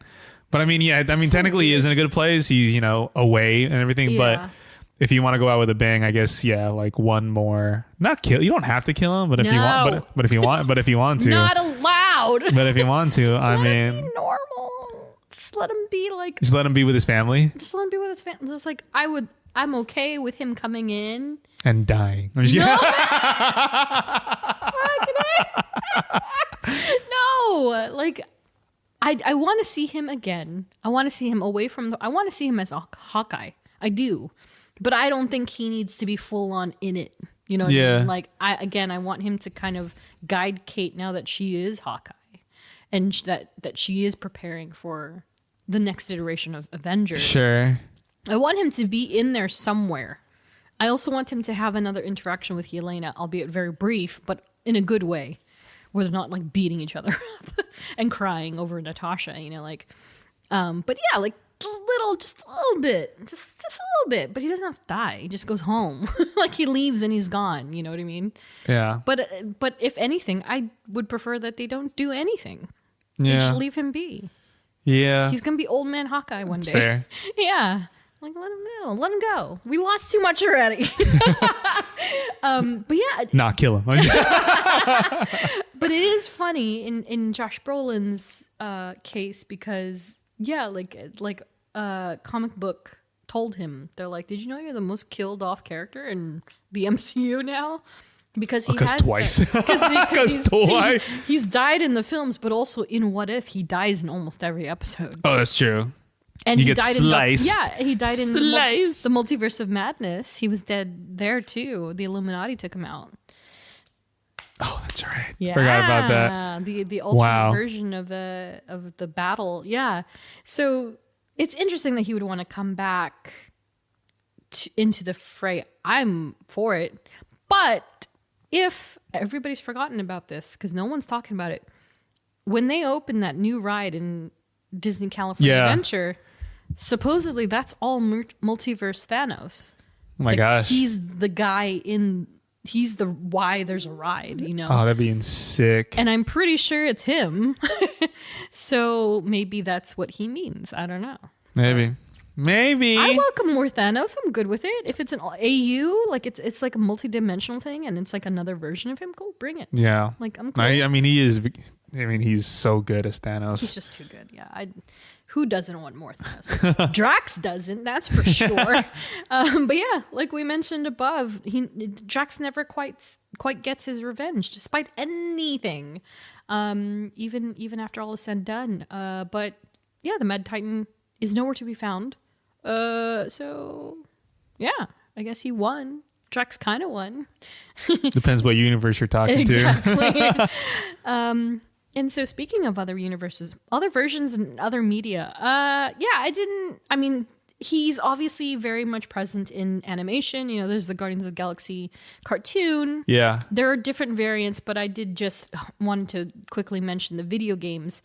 But I mean, yeah, I mean, technically he is in a good place. He's away and everything. Yeah. But if you want to go out with a bang, I guess like one more, not kill. You don't have to kill him, but if you want, No. but if you want to, not allowed. but if you want to, I Let him mean, be normal. Just let him be like, just let him be with his family just let him be with his family. Just like, I'm okay with him coming in. and dying. I'm just kidding. No, like, I want to see him again. I want to see him away from I want to see him as a Hawkeye. I do. But I don't think he needs to be full on in it. You know what I Yeah. mean? Like, I want him to kind of guide Kate now that she is Hawkeye. And that she is preparing for the next iteration of Avengers. Sure. I want him to be in there somewhere. I also want him to have another interaction with Yelena, albeit very brief, but in a good way, where they're not like beating each other up and crying over Natasha, but yeah, like just a little bit, just a little bit, but he doesn't have to die. He just goes home. Like he leaves and he's gone. You know what I mean? Yeah. But if anything, I would prefer that they don't do anything. They Yeah. just leave him be. Yeah. He's gonna be old man Hawkeye one day. Fair. Yeah. Like, let him know. Let him go. We lost too much already. But yeah. Nah, kill him. But it is funny in Josh Brolin's case because, yeah, like comic book told him, they're like, did you know you're the most killed off character in the MCU now? Because he has twice. Because twice. He's died in the films, but also in What If, he dies in almost every episode. Oh, that's true. And he he gets died sliced. he died in Sliced. the Multiverse of Madness. He was dead there too. The Illuminati took him out. Oh, that's right. Yeah, Forgot about that. The ultimate Wow. version of the battle. Yeah, so it's interesting that he would want to come back into the fray. I'm for it, but if everybody's forgotten about this because no one's talking about it, when they open that new ride in Disney California Adventure, supposedly that's all multiverse Thanos. Oh my gosh. He's the guy he's the why there's a ride, you know? Oh, that'd be sick. And I'm pretty sure it's him. So maybe that's what he means. I don't know. Maybe. I welcome more Thanos. I'm good with it. If it's an AU, like it's like a multi-dimensional thing and it's like another version of him, cool, bring it. Yeah. Like I'm cool. I mean, he's so good as Thanos. He's just too good. Yeah. Who doesn't want more Thanos? Drax doesn't, that's for sure. But yeah, like we mentioned above, Drax never quite gets his revenge, despite anything. Even after all is said and done. But yeah, the Mad Titan is nowhere to be found. So yeah, I guess he won. Drax kind of won. Depends what universe you're talking to. And so speaking of other universes, other versions and other media, he's obviously very much present in animation. You know, there's the Guardians of the Galaxy cartoon. Yeah. There are different variants, but I did just want to quickly mention the video games.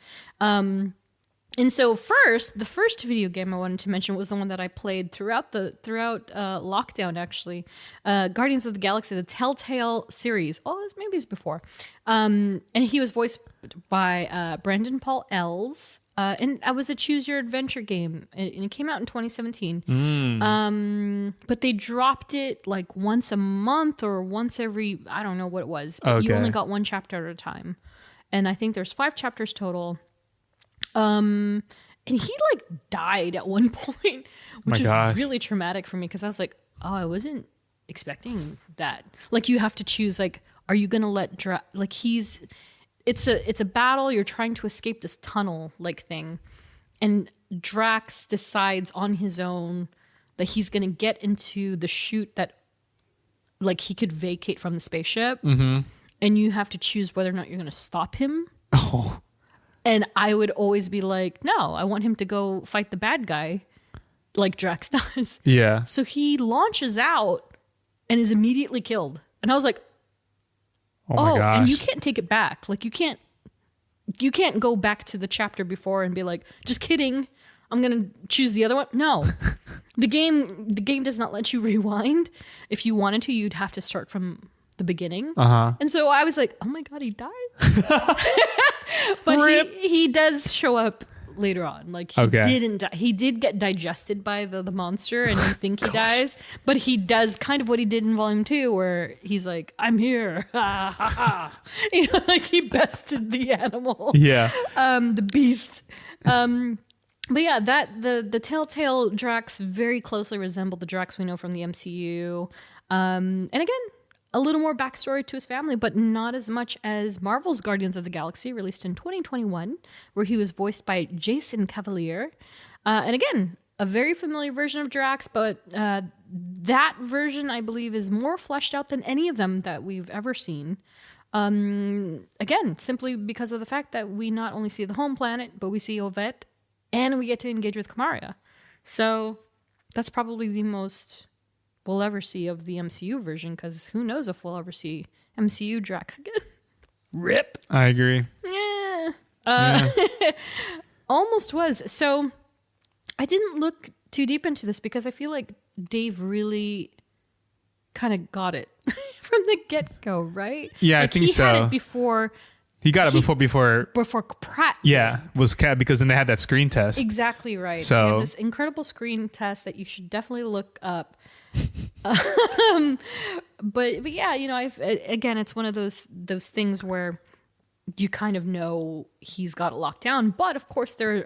And so the first video game I wanted to mention was the one that I played throughout lockdown, actually. Guardians of the Galaxy, the Telltale series. Oh, maybe it's before. And he was voiced by Brandon Paul Ells. And it was a choose your adventure game. And it came out in 2017. But they dropped it like once a month or once every, I don't know what it was. But you only got one chapter at a time. And I think there's 5 chapters total. And he like died at one point, which is really traumatic for me because I was like, oh, I wasn't expecting that. Like you have to choose, like, are you gonna let it's a battle, you're trying to escape this tunnel like thing, and Drax decides on his own that he's gonna get into the chute that like he could vacate from the spaceship, and you have to choose whether or not you're gonna stop him. Oh. And I would always be like, no, I want him to go fight the bad guy like Drax does. Yeah. So he launches out and is immediately killed. And I was like, oh my gosh. And you can't take it back. Like you can't go back to the chapter before and be like, just kidding, I'm going to choose the other one. No. The game does not let you rewind. If you wanted to, you'd have to start from the beginning. And so I was like, oh my God, he died. But he does show up later on. Like he didn't die. He did get digested by the monster and you think he dies, but he does kind of what he did in volume 2 where he's like, I'm here. You know, like he bested the animal. Yeah. The beast. But yeah, the Telltale Drax very closely resembled the Drax we know from the MCU. And again, a little more backstory to his family, but not as much as Marvel's Guardians of the Galaxy, released in 2021, where he was voiced by Jason Cavalier. And again, a very familiar version of Drax, but that version, I believe, is more fleshed out than any of them that we've ever seen. Again, simply because of the fact that we not only see the home planet, but we see Ovette, and we get to engage with Kamaria. So that's probably the most we'll ever see of the MCU version, because who knows if we'll ever see MCU Drax again. Rip. I agree. Yeah. Almost was. So I didn't look too deep into this because I feel like Dave really kind of got it from the get-go, right? Yeah, like I think so. He had it before He got it before. Pratt. Yeah, was cat because then they had that screen test. Exactly right. So they have this incredible screen test that you should definitely look up. But yeah, again, it's one of those things where you kind of know he's got it locked down. But of course, the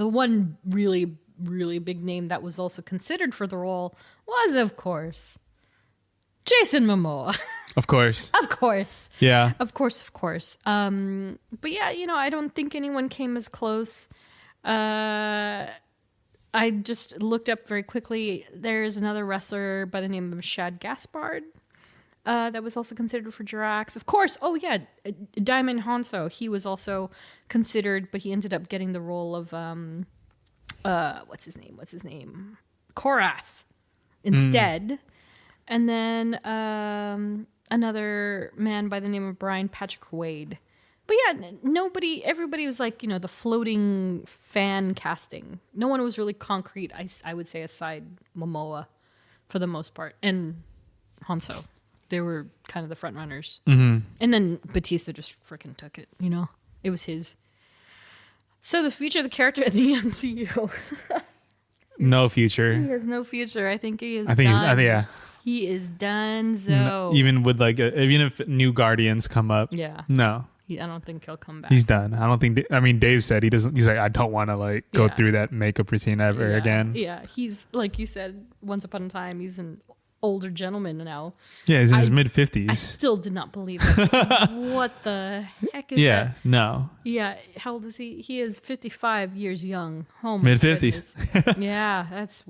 one really, really big name that was also considered for the role was, of course, Jason Momoa. Of course. Of course. Yeah. Of course. But yeah, I don't think anyone came as close. I just looked up very quickly. There's another wrestler by the name of Shad Gaspard that was also considered for Drax. Of course. Oh, yeah. Diamond Hanso. He was also considered, but he ended up getting the role of, what's his name? Korath instead. And then another man by the name of Brian Patrick Wade. But yeah, everybody was like, the floating fan casting. No one was really concrete, I would say, aside Momoa for the most part. And Hanso. They were kind of the front runners. Mm-hmm. And then Bautista just freaking took it, It was his. So the future of the character in the MCU. No future. He has no future. I think he is done. Yeah. He is done, so. Even with even if new Guardians come up. Yeah. No. I don't think he'll come back. He's done. I don't think. Dave said he doesn't. He's like, I don't want to go through that makeup routine ever again. Yeah, he's like you said. Once upon a time, he's an older gentleman now. Yeah, he's in his mid 50s. I still did not believe it. What the heck is that? Yeah, no. Yeah, how old is he? He is 55 years young. Oh, mid 50s. Yeah, that's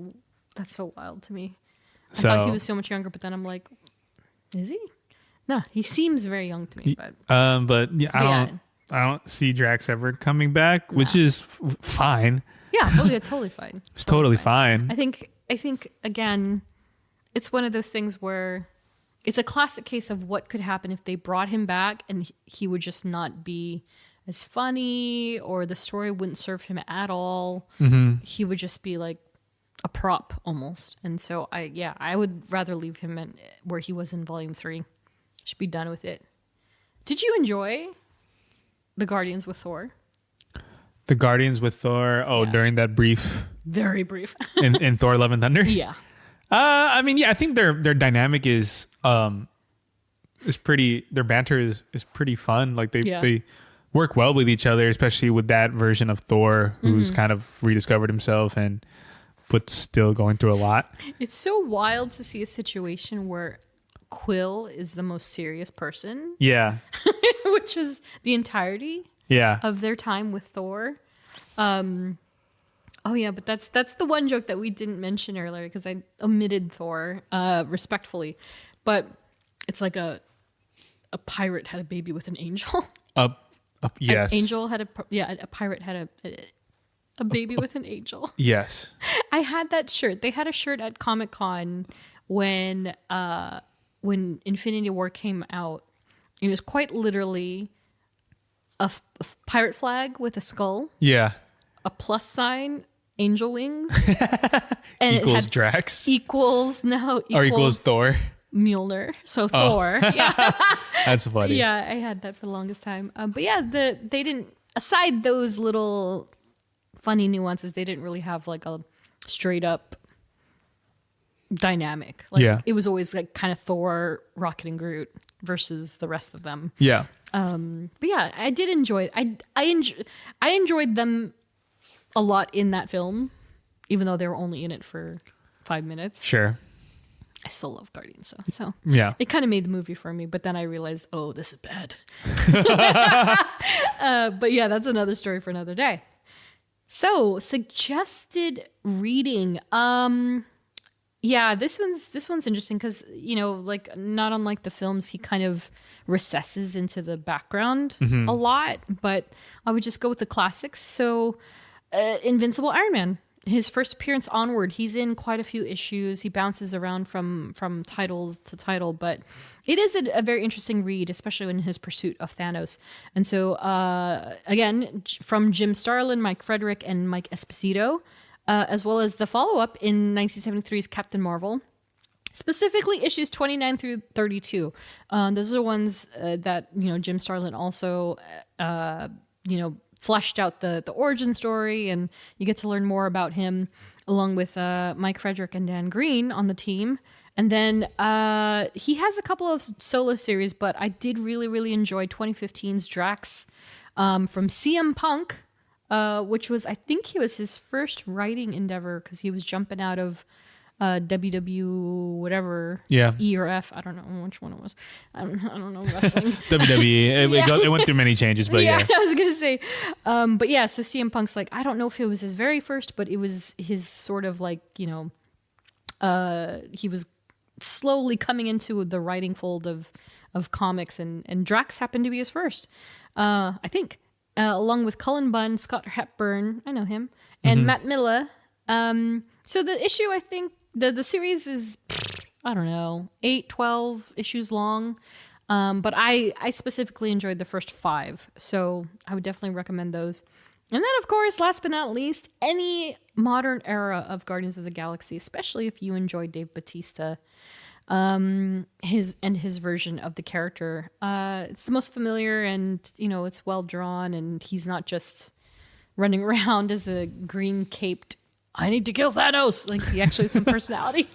so wild to me. I So, thought he was so much younger, but then I'm like, is he? No, he seems very young to me. but yeah, I don't see Drax ever coming back, which is fine. Yeah, totally fine. It's totally fine. I think again, it's one of those things where it's a classic case of what could happen if they brought him back and he would just not be as funny, or the story wouldn't serve him at all. Mm-hmm. He would just be like a prop almost. And so I would rather leave him where he was in Volume 3. Should be done with it. Did you enjoy the Guardians with Thor? The Guardians with Thor. Oh, yeah. During that very brief in Thor: Love and Thunder. Yeah. I think their dynamic is pretty. Their banter is pretty fun. Like they work well with each other, especially with that version of Thor who's kind of rediscovered himself but still going through a lot. It's so wild to see a situation where Quill is the most serious person. Yeah. Which is the entirety of their time with Thor. Oh yeah, but that's the one joke that we didn't mention earlier because I omitted Thor respectfully. But it's like a pirate had a baby with an angel. Yes. An angel had a pirate had a baby with an angel. Yes. I had that shirt. They had a shirt at Comic-Con when Infinity War came out. It was quite literally a pirate flag with a skull. Yeah. A plus sign, angel wings. And equals Drax. Equals Thor. Mjolnir. So Thor. Yeah. That's funny. Yeah, I had that for the longest time. But yeah, they didn't, aside those little funny nuances, they didn't really have like a straight up dynamic. It was always like kind of Thor, Rocket, and Groot versus the rest of them. Yeah. But yeah, I did enjoy it. I enjoyed them a lot in that film, even though they were only in it for 5 minutes. Sure. I still love Guardians, so yeah, it kind of made the movie for me. But then I realized, oh, this is bad. But yeah, that's another story for another day. So, suggested reading. Yeah, this one's interesting because, like not unlike the films, he kind of recesses into the background a lot, but I would just go with the classics. So, Invincible Iron Man, his first appearance onward, he's in quite a few issues. He bounces around from title to title, but it is a very interesting read, especially in his pursuit of Thanos. And so, again, from Jim Starlin, Mike Frederick, and Mike Esposito, as well as the follow-up in 1973's Captain Marvel. specifically issues 29 through 32. Those are the ones that, Jim Starlin also, fleshed out the origin story, and you get to learn more about him along with Mike Frederick and Dan Green on the team. And then he has a couple of solo series, but I did really, really enjoy 2015's Drax from CM Punk, which was, I think he was his first writing endeavor because he was jumping out of WW whatever, E or F. I don't know which one it was. I don't know wrestling. WWE. It went through many changes, but yeah. I was gonna say, but yeah. So CM Punk's like, I don't know if it was his very first, but it was his sort of like, he was slowly coming into the writing fold of comics, and Drax happened to be his first, I think, along with Cullen Bunn, Scott Hepburn, I know him, and Matt Miller. So the issue, I think, the series is, I don't know, 8, 12 issues long, but I specifically enjoyed the first 5, so I would definitely recommend those. And then, of course, last but not least, any modern era of Guardians of the Galaxy, especially if you enjoy Dave Bautista, his version of the character. It's the most familiar, and it's well drawn, and he's not just running around as a green caped, I need to kill Thanos. Like, he actually has some personality.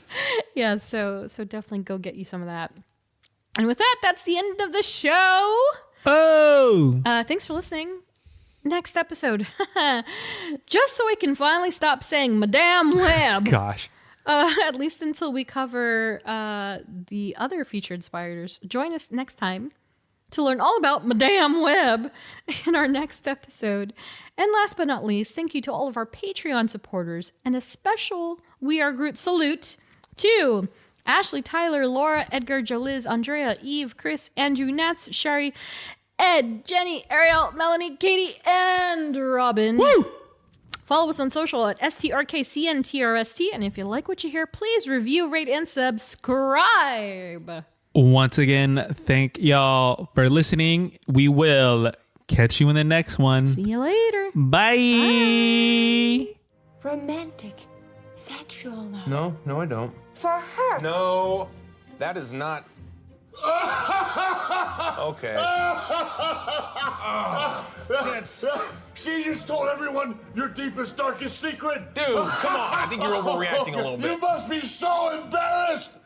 Yeah, so definitely go get you some of that. And with that, that's the end of the show. Oh! Thanks for listening. Next episode. Just so I can finally stop saying Madame Web. Gosh. At least until we cover the other featured spiders. Join us next time to learn all about Madame Web in our next episode. And last but not least, thank you to all of our Patreon supporters, and a special We Are Groot salute to Ashley, Tyler, Laura, Edgar, Joliz, Andrea, Eve, Chris, Andrew, Nats, Sherry, Ed, Jenny, Ariel, Melanie, Katie, and Robin. Woo! Follow us on social at STRKCNTRST. And if you like what you hear, please review, rate, and subscribe. Once again, thank y'all for listening. We will catch you in the next one. See you later. Bye. Romantic, sexual love. No, I don't. For her. No, that is not. Okay. She just told everyone your deepest, darkest secret. Dude, come on. I think you're overreacting a little bit. You must be so embarrassed.